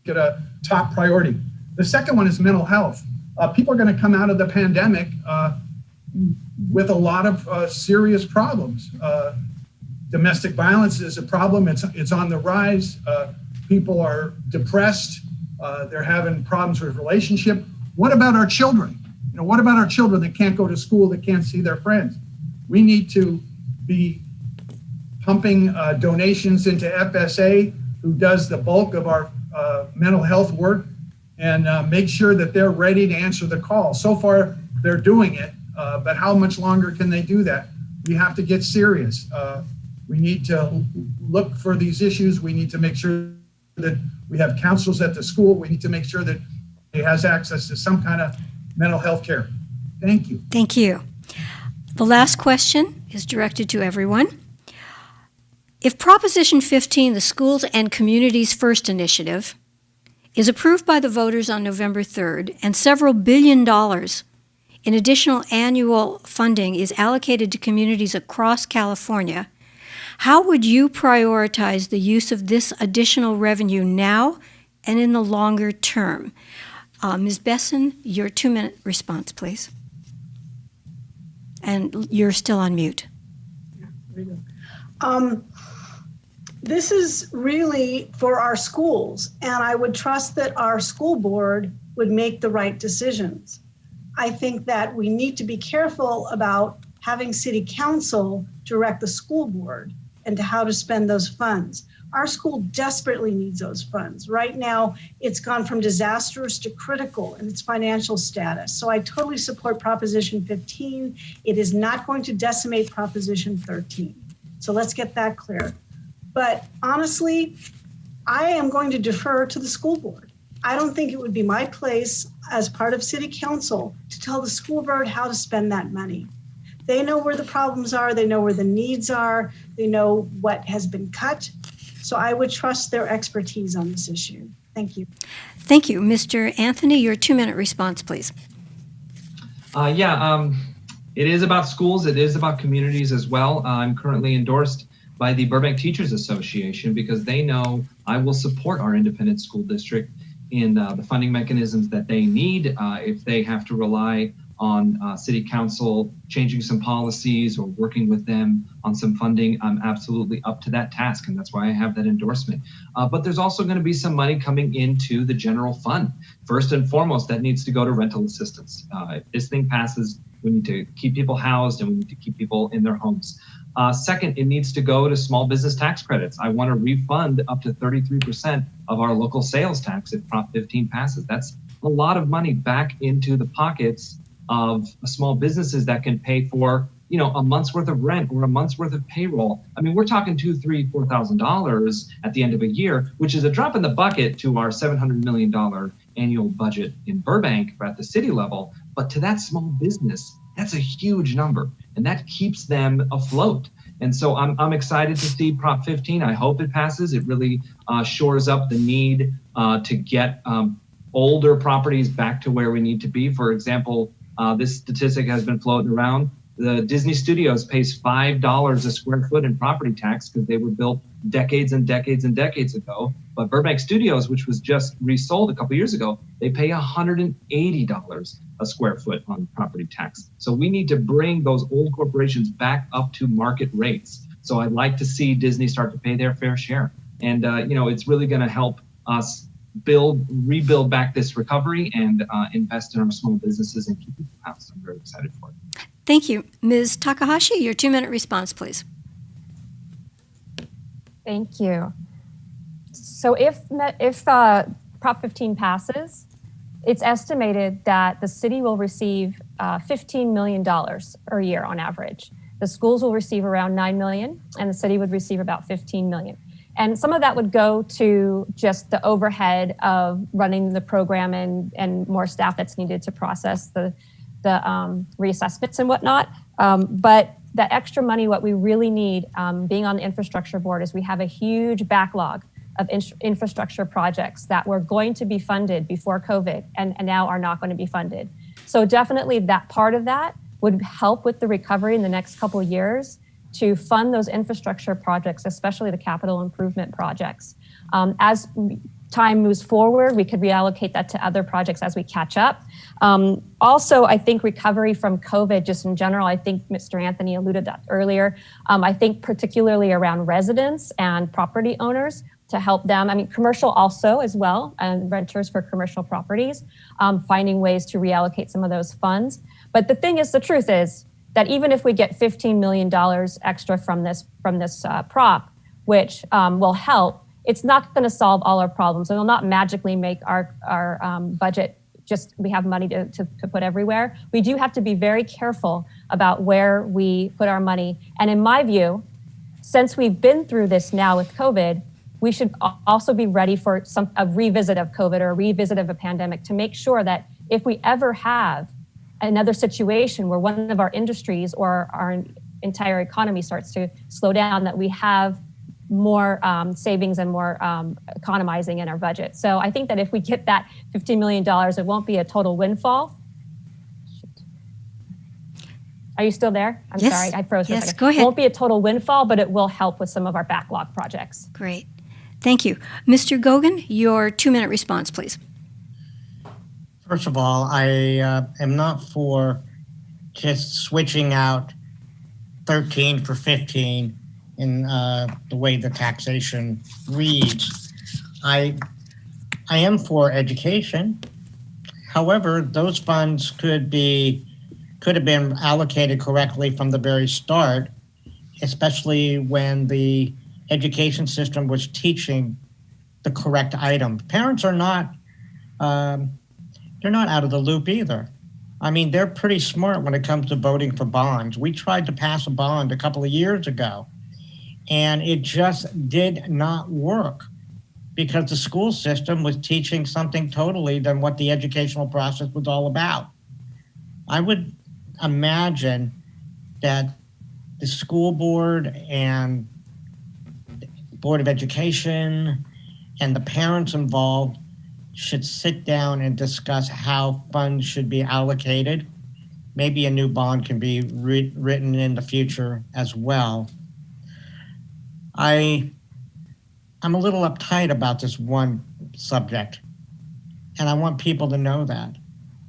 Speaker 10: it a top priority. The second one is mental health. People are going to come out of the pandemic with a lot of serious problems. Domestic violence is a problem. It's on the rise. People are depressed. They're having problems with relationship. What about our children? You know, what about our children that can't go to school, that can't see their friends? We need to be pumping donations into FSA, who does the bulk of our mental health work, and make sure that they're ready to answer the call. So far, they're doing it, but how much longer can they do that? We have to get serious. We need to look for these issues. We need to make sure that we have counselors at the school. We need to make sure that it has access to some kind of mental health care. Thank you.
Speaker 2: Thank you. The last question is directed to everyone. If Proposition 15, the Schools and Communities First initiative, is approved by the voters on November 3rd, and several $1 billion in additional annual funding is allocated to communities across California, how would you prioritize the use of this additional revenue now and in the longer term? Ms. Besson, your 2-minute response, please. And you're still on mute.
Speaker 3: This is really for our schools, and I would trust that our school board would make the right decisions. I think that we need to be careful about having city council direct the school board and to how to spend those funds. Our school desperately needs those funds. Right now, it's gone from disastrous to critical in its financial status. So I totally support Proposition 15. It is not going to decimate Proposition 13. So let's get that clear. But honestly, I am going to defer to the school board. I don't think it would be my place as part of city council to tell the school board how to spend that money. They know where the problems are, they know where the needs are, they know what has been cut. So I would trust their expertise on this issue. Thank you.
Speaker 2: Thank you. Mr. Anthony, your 2-minute response, please.
Speaker 4: It is about schools. It is about communities as well. I'm currently endorsed by the Burbank Teachers Association because they know I will support our independent school district in the funding mechanisms that they need if they have to rely on city council changing some policies or working with them on some funding. I'm absolutely up to that task, and that's why I have that endorsement. But there's also going to be some money coming into the general fund. First and foremost, that needs to go to rental assistance. If this thing passes, we need to keep people housed and we need to keep people in their homes. Second, it needs to go to small business tax credits. I want to refund up to 33% of our local sales tax if Prop 15 passes. That's a lot of money back into the pockets of small businesses that can pay for, you know, a month's worth of rent or a month's worth of payroll. I mean, we're talking $2,000, $3,000, $4,000 at the end of a year, which is a drop in the bucket to our $700 million annual budget in Burbank at the city level. But to that small business, that's a huge number, and that keeps them afloat. And so I'm excited to see Prop 15. I hope it passes. It really shores up the need to get older properties back to where we need to be. For example, this statistic has been floating around. The Disney Studios pays $5 a square foot in property tax because they were built decades and decades and decades ago. But Burbank Studios, which was just resold a couple years ago, they pay $180 a square foot on property tax. So we need to bring those old corporations back up to market rates. So I'd like to see Disney start to pay their fair share. And, it's really going to help us rebuild back this recovery and invest in our small businesses and keep people housed. I'm very excited for it.
Speaker 2: Thank you. Ms. Takahashi, your 2-minute response, please.
Speaker 5: Thank you. So if Prop 15 passes, it's estimated that the city will receive $15 million a year on average. The schools will receive around $9 million, and the city would receive about $15 million. And some of that would go to just the overhead of running the program and more staff that's needed to process the reassessments and whatnot. But that extra money, what we really need, being on the infrastructure board, is we have a huge backlog of infrastructure projects that were going to be funded before COVID and now are not going to be funded. So definitely that part of that would help with the recovery in the next couple of years to fund those infrastructure projects, especially the capital improvement projects. As time moves forward, we could reallocate that to other projects as we catch up. Also, I think recovery from COVID, just in general, I think Mr. Anthony alluded to that earlier. I think particularly around residents and property owners to help them. I mean, commercial also as well, and renters for commercial properties, finding ways to reallocate some of those funds. But the thing is, the truth is that even if we get $15 million extra from this prop, which will help, it's not going to solve all our problems. It will not magically make our budget just we have money to put everywhere. We do have to be very careful about where we put our money. And in my view, since we've been through this now with COVID, we should also be ready for a revisit of COVID or a revisit of a pandemic to make sure that if we ever have another situation where one of our industries or our entire economy starts to slow down, that we have more savings and more economizing in our budget. So I think that if we get that $15 million, it won't be a total windfall. Are you still there? I'm
Speaker 2: Yes.
Speaker 5: sorry, I froze for a
Speaker 2: Yes,
Speaker 5: second.
Speaker 2: go ahead.
Speaker 5: It won't be a total windfall, but it will help with some of our backlog projects.
Speaker 2: Great. Thank you. Mr. Gogan, your 2-minute response, please.
Speaker 6: First of all, I am not for just switching out 13 for 15 in the way the taxation reads. I am for education. However, those funds could have been allocated correctly from the very start, especially when the education system was teaching the correct item. Parents are not, they're not out of the loop either. I mean, they're pretty smart when it comes to voting for bonds. We tried to pass a bond a couple of years ago, and it just did not work because the school system was teaching something totally than what the educational process was all about. I would imagine that the school board and Board of Education and the parents involved should sit down and discuss how funds should be allocated. Maybe a new bond can be written in the future as well. I'm a little uptight about this one subject, and I want people to know that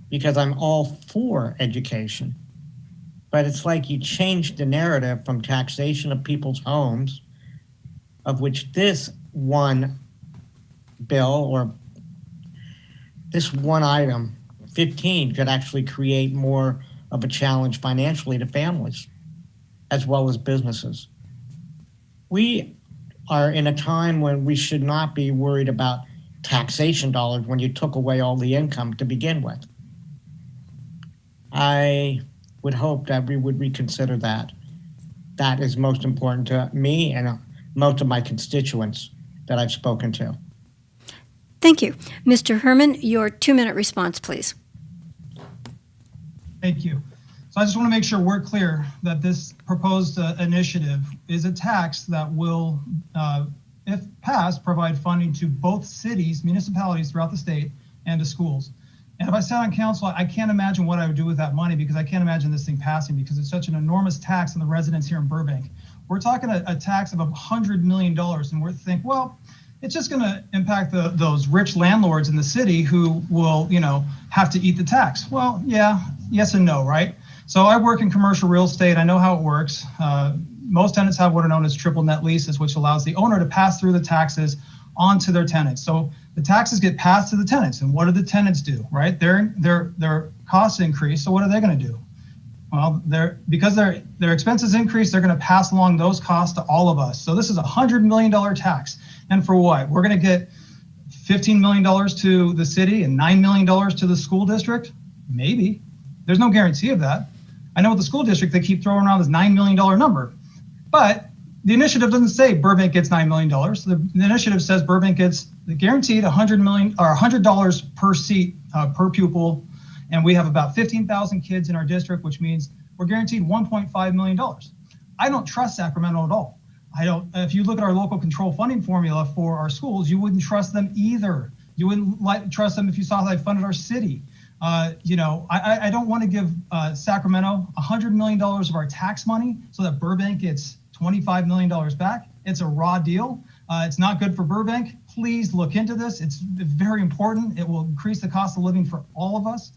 Speaker 6: because I'm all for education. But it's like you change the narrative from taxation of people's homes, of which this one bill or this one item, 15, could actually create more of a challenge financially to families as well as businesses. We are in a time when we should not be worried about taxation dollars when you took away all the income to begin with. I would hope that we would reconsider that. That is most important to me and most of my constituents that I've spoken to.
Speaker 2: Thank you. Mr. Herman, your 2-minute response, please.
Speaker 7: Thank you. So I just want to make sure we're clear that this proposed initiative is a tax that will, if passed, provide funding to both cities, municipalities throughout the state, and to schools. And if I sat on council, I can't imagine what I would do with that money, because I can't imagine this thing passing, because it's such an enormous tax on the residents here in Burbank. We're talking a tax of $100 million, and we're thinking, well, it's just going to impact those rich landlords in the city who will, have to eat the tax. Well, yeah, yes and no, right? So I work in commercial real estate. I know how it works. Most tenants have what are known as triple net leases, which allows the owner to pass through the taxes onto their tenants. So the taxes get passed to the tenants, and what do the tenants do, right? Their costs increase. So what are they going to do? Well, because their expenses increase, they're going to pass along those costs to all of us. So this is a $100 million tax. And for what? We're going to get $15 million to the city and $9 million to the school district? Maybe. There's no guarantee of that. I know with the school district, they keep throwing around this $9 million number. But the initiative doesn't say Burbank gets $9 million. The initiative says Burbank gets guaranteed $100 per seat per pupil. And we have about 15,000 kids in our district, which means we're guaranteed $1.5 million. I don't trust Sacramento at all. If you look at our local control funding formula for our schools, you wouldn't trust them either. You wouldn't trust them if you saw how they funded our city. I don't want to give Sacramento $100 million of our tax money so that Burbank gets $25 million back. It's a raw deal. It's not good for Burbank. Please look into this. It's very important. It will increase the cost of living for all of us.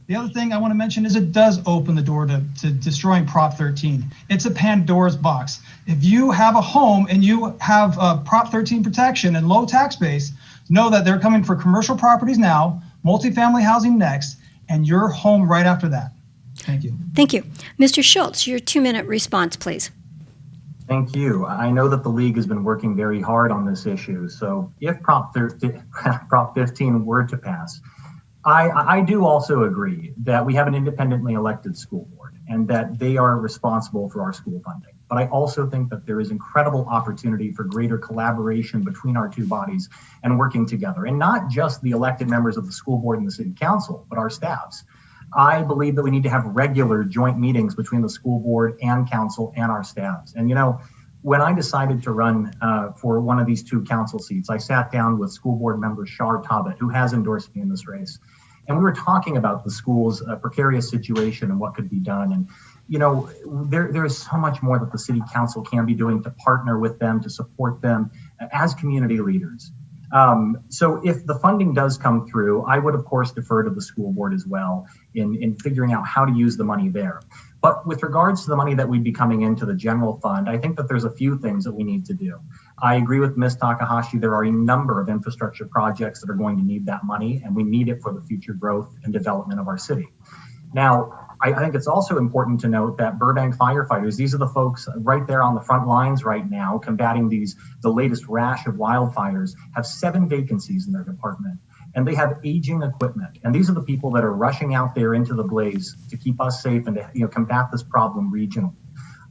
Speaker 7: The other thing I want to mention is it does open the door to destroying Prop 13. It's a Pandora's box. If you have a home and you have Prop 13 protection and low tax base, know that they're coming for commercial properties now, multifamily housing next, and your home right after that. Thank you.
Speaker 2: Thank you. Mr. Schultz, your 2-minute response, please.
Speaker 8: Thank you. I know that the league has been working very hard on this issue. So if Prop 15 were to pass, I do also agree that we have an independently elected school board and that they are responsible for our school funding. But I also think that there is incredible opportunity for greater collaboration between our two bodies and working together, and not just the elected members of the school board and the city council, but our staffs. I believe that we need to have regular joint meetings between the school board and council and our staffs. And, when I decided to run for one of these two council seats, I sat down with school board member Shar Tobit, who has endorsed me in this race. And we were talking about the school's precarious situation and what could be done. And, there is so much more that the city council can be doing to partner with them, to support them as community leaders. So if the funding does come through, I would, of course, defer to the school board as well in figuring out how to use the money there. But with regards to the money that we'd be coming into the general fund, I think that there's a few things that we need to do. I agree with Ms. Takahashi. There are a number of infrastructure projects that are going to need that money, and we need it for the future growth and development of our city. Now, I think it's also important to note that Burbank firefighters, these are the folks right there on the front lines right now combating the latest rash of wildfires, have 7 vacancies in their department. And they have aging equipment. And these are the people that are rushing out there into the blaze to keep us safe and to combat this problem regionally.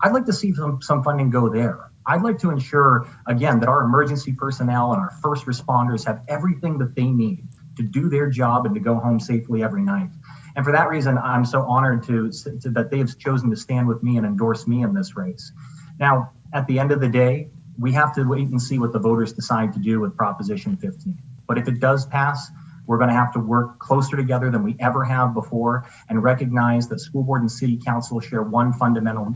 Speaker 8: I'd like to see some funding go there. I'd like to ensure, again, that our emergency personnel and our first responders have everything that they need to do their job and to go home safely every night. And for that reason, I'm so honored that they have chosen to stand with me and endorse me in this race. Now, at the end of the day, we have to wait and see what the voters decide to do with Proposition 15. But if it does pass, we're going to have to work closer together than we ever have before and recognize that school board and city council share one fundamental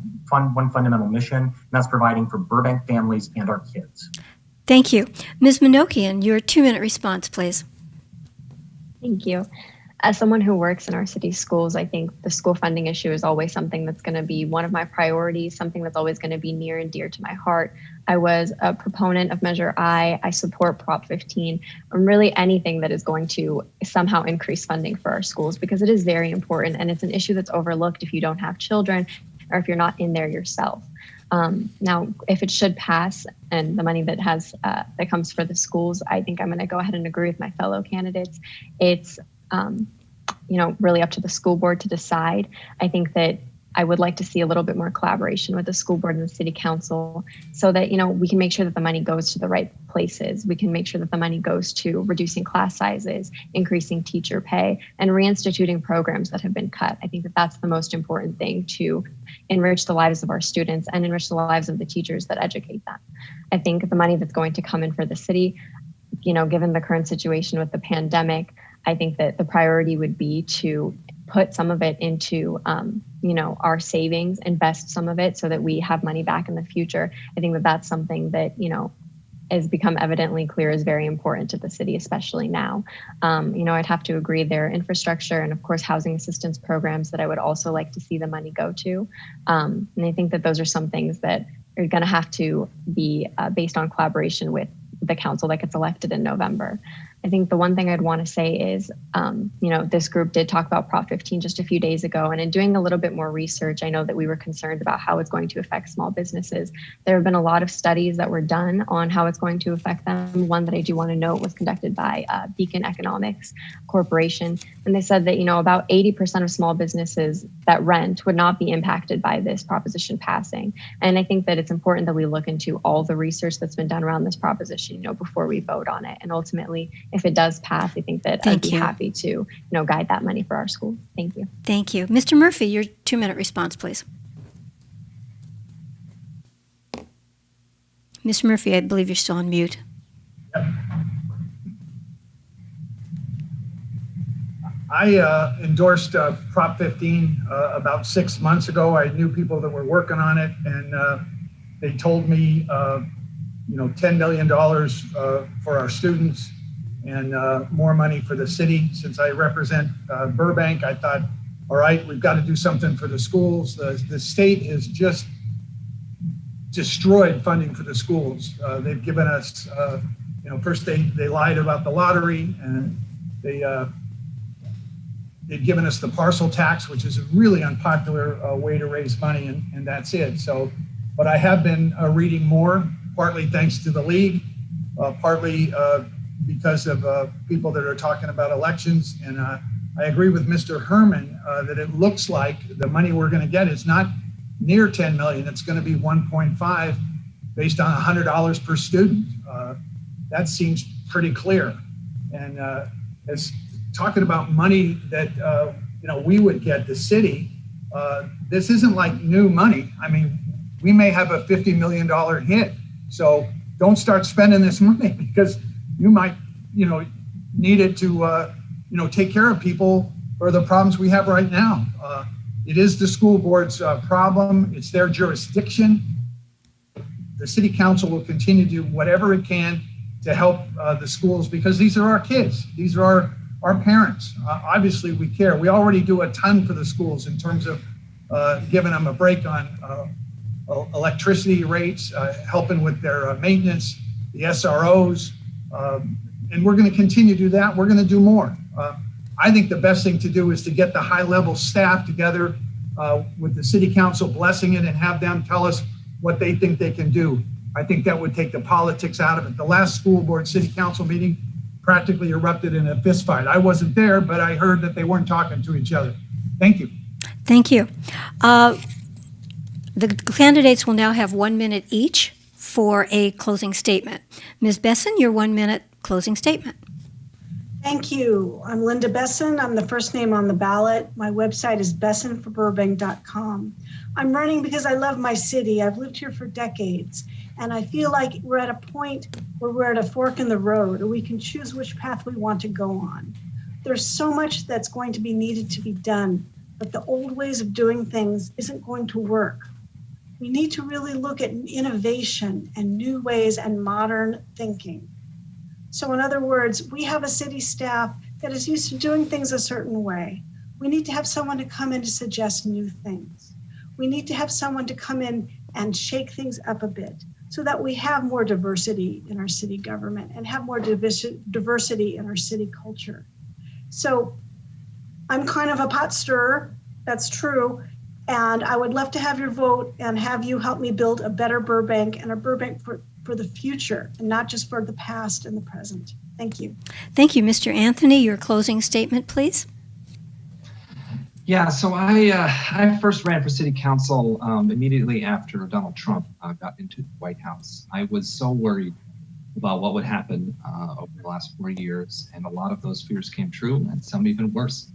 Speaker 8: mission, and that's providing for Burbank families and our kids.
Speaker 2: Thank you. Ms. Minokian, your 2-minute response, please.
Speaker 9: Thank you. As someone who works in our city schools, I think the school funding issue is always something that's going to be one of my priorities, something that's always going to be near and dear to my heart. I was a proponent of Measure I. I support Prop 15, and really anything that is going to somehow increase funding for our schools, because it is very important and it's an issue that's overlooked if you don't have children or if you're not in there yourself. Now, if it should pass and the money that comes for the schools, I think I'm going to go ahead and agree with my fellow candidates. It's really up to the school board to decide. I think that I would like to see a little bit more collaboration with the school board and the city council so that, we can make sure that the money goes to the right places. We can make sure that the money goes to reducing class sizes, increasing teacher pay, and reinstituting programs that have been cut. I think that that's the most important thing to enrich the lives of our students and enrich the lives of the teachers that educate them. I think the money that's going to come in for the city, given the current situation with the pandemic, I think that the priority would be to put some of it into, our savings, invest some of it so that we have money back in the future. I think that that's something that, has become evidently clear is very important to the city, especially now. I'd have to agree there are infrastructure and of course housing assistance programs that I would also like to see the money go to. And I think that those are some things that are going to have to be based on collaboration with the council that gets elected in November. I think the one thing I'd want to say is, this group did talk about Prop 15 just a few days ago, and in doing a little bit more research, I know that we were concerned about how it's going to affect small businesses. There have been a lot of studies that were done on how it's going to affect them. One that I do want to note was conducted by Beacon Economics Corporation, and they said that, about 80% of small businesses that rent would not be impacted by this proposition passing. And I think that it's important that we look into all the research that's been done around this proposition, before we vote on it. And ultimately, if it does pass, I think that I'd be happy to, guide that money for our school. Thank you.
Speaker 2: Thank you. Mr. Murphy, your 2-minute response, please. Mr. Murphy, I believe you're still on mute.
Speaker 10: I endorsed Prop 15 about 6 months ago. I knew people that were working on it, and they told me, $10 million for our students and more money for the city. Since I represent Burbank, I thought, all right, we've got to do something for the schools. The state has just destroyed funding for the schools. They've given us, first they lied about the lottery, and they've given us the parcel tax, which is a really unpopular way to raise money, and that's it. So, but I have been reading more, partly thanks to the league, partly because of people that are talking about elections. And I agree with Mr. Herman that it looks like the money we're going to get is not near 10 million. It's going to be 1.5 based on $100 per student. That seems pretty clear. And as talking about money that we would get, the city, this isn't like new money. I mean, we may have a $50 million hit. So don't start spending this money, because you might, need it to, take care of people or the problems we have right now. It is the school board's problem. It's their jurisdiction. The city council will continue to do whatever it can to help the schools, because these are our kids. These are our parents. Obviously, we care. We already do a ton for the schools in terms of giving them a break on electricity rates, helping with their maintenance, the SROs, and we're going to continue to do that. We're going to do more. I think the best thing to do is to get the high-level staff together with the city council blessing it and have them tell us what they think they can do. I think that would take the politics out of it. The last school board city council meeting practically erupted in a fist fight. I wasn't there, but I heard that they weren't talking to each other. Thank you.
Speaker 2: Thank you. The candidates will now have 1 minute each for a closing statement. Ms. Besson, your 1 minute closing statement.
Speaker 3: Thank you. I'm Linda Besson. I'm the first name on the ballot. My website is bessonforburbank.com. I'm running because I love my city. I've lived here for decades, and I feel like we're at a point where we're at a fork in the road, and we can choose which path we want to go on. There's so much that's going to be needed to be done, but the old ways of doing things isn't going to work. We need to really look at innovation and new ways and modern thinking. So in other words, we have a city staff that is used to doing things a certain way. We need to have someone to come in to suggest new things. We need to have someone to come in and shake things up a bit so that we have more diversity in our city government and have more diversity in our city culture. So I'm kind of a pot stirrer, that's true. And I would love to have your vote and have you help me build a better Burbank and a Burbank for the future, and not just for the past and the present. Thank you.
Speaker 2: Thank you. Mr. Anthony, your closing statement, please.
Speaker 4: Yeah, so I first ran for city council immediately after Donald Trump got into the White House. I was so worried about what would happen over the last 4 years, and a lot of those fears came true, and some even worse.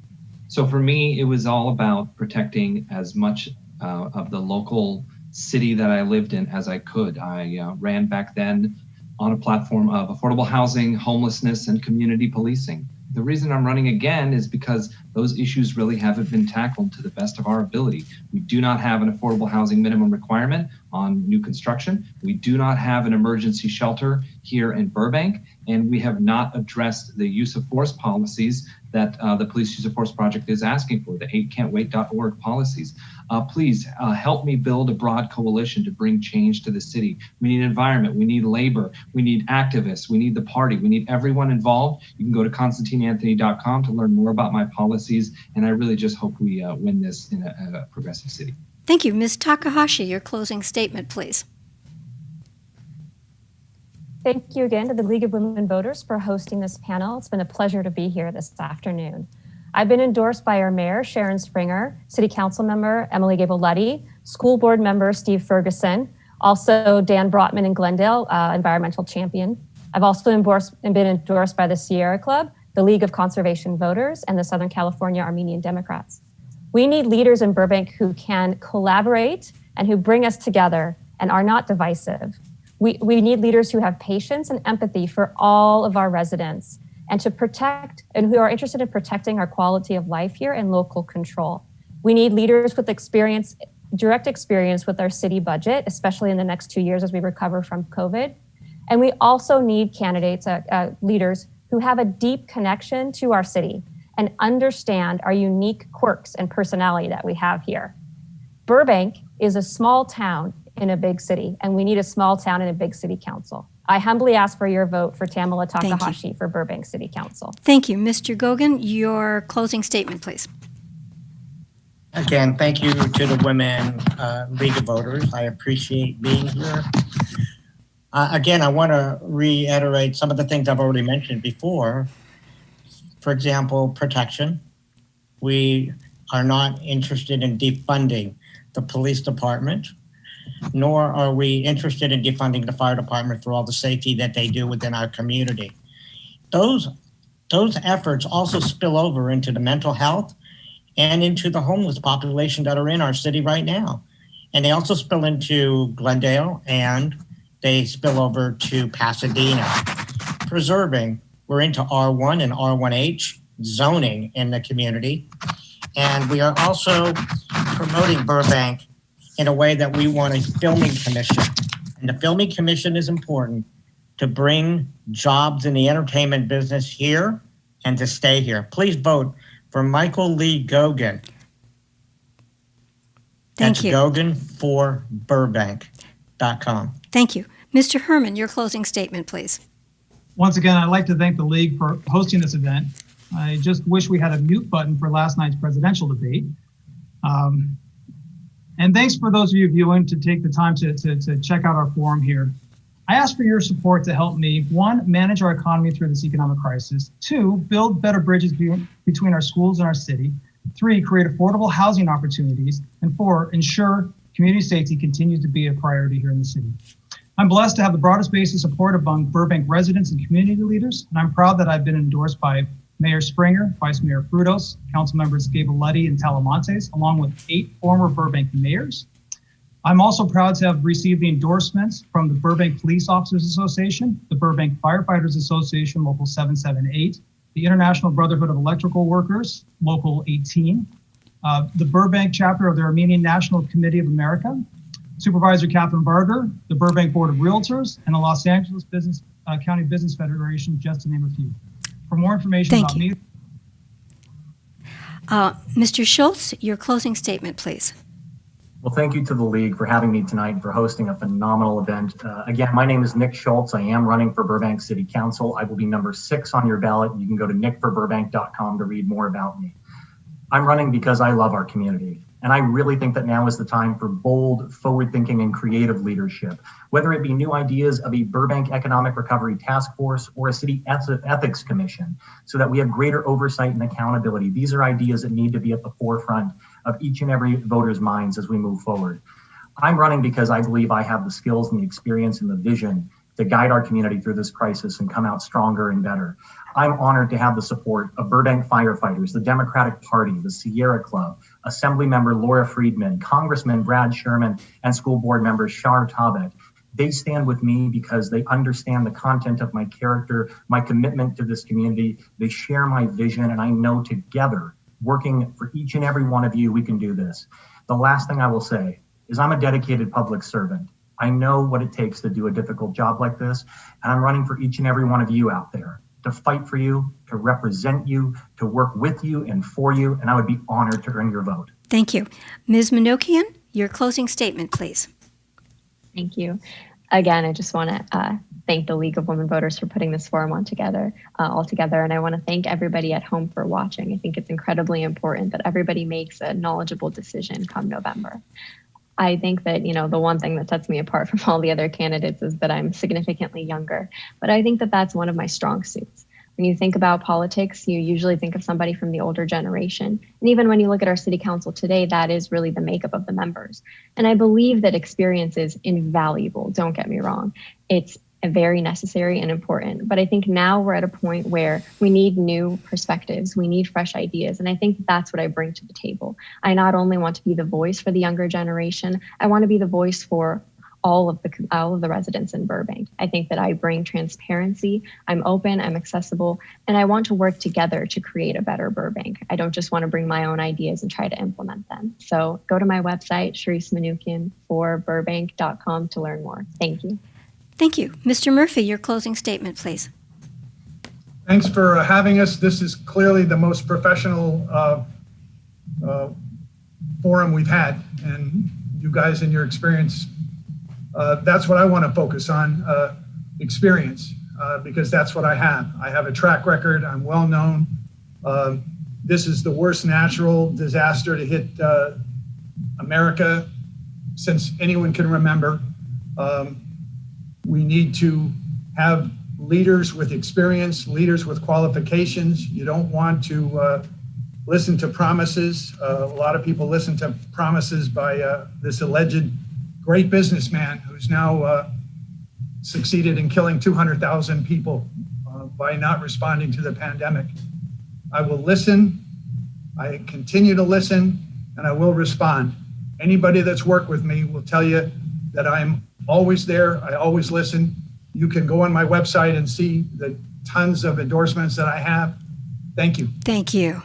Speaker 4: So for me, it was all about protecting as much of the local city that I lived in as I could. I ran back then on a platform of affordable housing, homelessness, and community policing. The reason I'm running again is because those issues really haven't been tackled to the best of our ability. We do not have an affordable housing minimum requirement on new construction. We do not have an emergency shelter here in Burbank, and we have not addressed the use of force policies that the Police Use of Force Project is asking for, the 8can'twait.org policies. Please help me build a broad coalition to bring change to the city. We need environment, we need labor, we need activists, we need the party, we need everyone involved. You can go to ConstantineAnthony.com to learn more about my policies, and I really just hope we win this in a progressive city.
Speaker 2: Thank you. Ms. Takahashi, your closing statement, please.
Speaker 5: Thank you again to the League of Women Voters for hosting this panel. It's been a pleasure to be here this afternoon. I've been endorsed by our Mayor, Sharon Springer, City Council Member Emily Gabel-Luddy, School Board Member Steve Ferguson, also Dan Brotman in Glendale, Environmental Champion. I've also been endorsed by the Sierra Club, the League of Conservation Voters, and the Southern California Armenian Democrats. We need leaders in Burbank who can collaborate and who bring us together and are not divisive. We need leaders who have patience and empathy for all of our residents and to protect and who are interested in protecting our quality of life here and local control. We need leaders with direct experience with our city budget, especially in the next 2 years as we recover from COVID. And we also need candidates, leaders who have a deep connection to our city and understand our unique quirks and personality that we have here. Burbank is a small town in a big city, and we need a small town and a big city council. I humbly ask for your vote for Tamala Takahashi for Burbank City Council.
Speaker 2: Thank you. Mr. Gogan, your closing statement, please.
Speaker 6: Again, thank you to the Women League of Voters. I appreciate being here. Again, I want to reiterate some of the things I've already mentioned before. For example, protection. We are not interested in defunding the police department, nor are we interested in defunding the fire department for all the safety that they do within our community. Those efforts also spill over into the mental health and into the homeless population that are in our city right now. And they also spill into Glendale and they spill over to Pasadena. Preserving, we're into R1 and R1H zoning in the community. And we are also promoting Burbank in a way that we want a filming commission. And the filming commission is important to bring jobs in the entertainment business here and to stay here. Please vote for Michael Lee Gogan.
Speaker 2: Thank you.
Speaker 6: That's GoganforBurbank.com.
Speaker 2: Thank you. Mr. Herman, your closing statement, please.
Speaker 7: Once again, I'd like to thank the League for hosting this event. I just wish we had a mute button for last night's presidential debate. And thanks for those of you viewing to take the time to check out our forum here. I ask for your support to help me, 1, manage our economy through this economic crisis, 2, build better bridges between our schools and our city, 3, create affordable housing opportunities, and 4, ensure community safety continues to be a priority here in the city. I'm blessed to have the broadest base of support among Burbank residents and community leaders, and I'm proud that I've been endorsed by Mayor Springer, Vice Mayor Frutos, Council Members Gabel-Luddy and Talamontes, along with 8 former Burbank mayors. I'm also proud to have received the endorsements from the Burbank Police Officers Association, the Burbank Firefighters Association, Local 778, the International Brotherhood of Electrical Workers, Local 18, the Burbank chapter of the Armenian National Committee of America, Supervisor Catherine Barger, the Burbank Board of Realtors, and the Los Angeles County Business Federation, just to name a few. For more information about me.
Speaker 2: Mr. Schultz, your closing statement, please.
Speaker 8: Well, thank you to the League for having me tonight and for hosting a phenomenal event. Again, my name is Nick Schultz. I am running for Burbank City Council. I will be number 6 on your ballot. You can go to nickforburbank.com to read more about me. I'm running because I love our community. And I really think that now is the time for bold, forward-thinking, and creative leadership, whether it be new ideas of a Burbank Economic Recovery Task Force or a City Ethics Commission, so that we have greater oversight and accountability. These are ideas that need to be at the forefront of each and every voter's minds as we move forward. I'm running because I believe I have the skills and the experience and the vision to guide our community through this crisis and come out stronger and better. I'm honored to have the support of Burbank firefighters, the Democratic Party, the Sierra Club, Assemblymember Laura Friedman, Congressman Brad Sherman, and School Board Member Shar Tabak. They stand with me because they understand the content of my character, my commitment to this community. They share my vision, and I know together, working for each and every one of you, we can do this. The last thing I will say is I'm a dedicated public servant. I know what it takes to do a difficult job like this, and I'm running for each and every one of you out there to fight for you, to represent you, to work with you and for you, and I would be honored to earn your vote.
Speaker 2: Thank you. Ms. Minokian, your closing statement, please.
Speaker 9: Thank you. Again, I just want to thank the League of Women Voters for putting this forum all together. And I want to thank everybody at home for watching. I think it's incredibly important that everybody makes a knowledgeable decision come November. I think that, the one thing that sets me apart from all the other candidates is that I'm significantly younger, but I think that that's one of my strong suits. When you think about politics, you usually think of somebody from the older generation. And even when you look at our city council today, that is really the makeup of the members. And I believe that experience is invaluable. Don't get me wrong. It's very necessary and important. But I think now we're at a point where we need new perspectives. We need fresh ideas. And I think that's what I bring to the table. I not only want to be the voice for the younger generation, I want to be the voice for all of the residents in Burbank. I think that I bring transparency. I'm open, I'm accessible, and I want to work together to create a better Burbank. I don't just want to bring my own ideas and try to implement them. So go to my website, Charisse Manukian for burbank.com to learn more. Thank you.
Speaker 2: Thank you. Mr. Murphy, your closing statement, please.
Speaker 10: Thanks for having us. This is clearly the most professional forum we've had, and you guys and your experience, that's what I want to focus on, experience, because that's what I have. I have a track record. I'm well known. This is the worst natural disaster to hit America since anyone can remember. We need to have leaders with experience, leaders with qualifications. You don't want to listen to promises. A lot of people listen to promises by this alleged great businessman who's now succeeded in killing 200,000 people by not responding to the pandemic. I will listen. I continue to listen, and I will respond. Anybody that's worked with me will tell you that I'm always there. I always listen. You can go on my website and see the tons of endorsements that I have. Thank you.
Speaker 2: Thank you.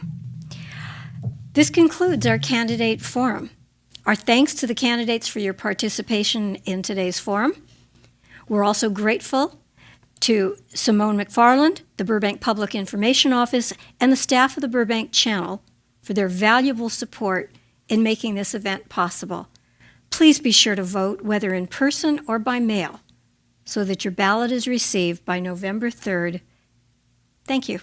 Speaker 2: This concludes our candidate forum. Our thanks to the candidates for your participation in today's forum. We're also grateful to Simone McFarland, the Burbank Public Information Office, and the staff of the Burbank Channel for their valuable support in making this event possible. Please be sure to vote, whether in person or by mail, so that your ballot is received by November 3rd. Thank you.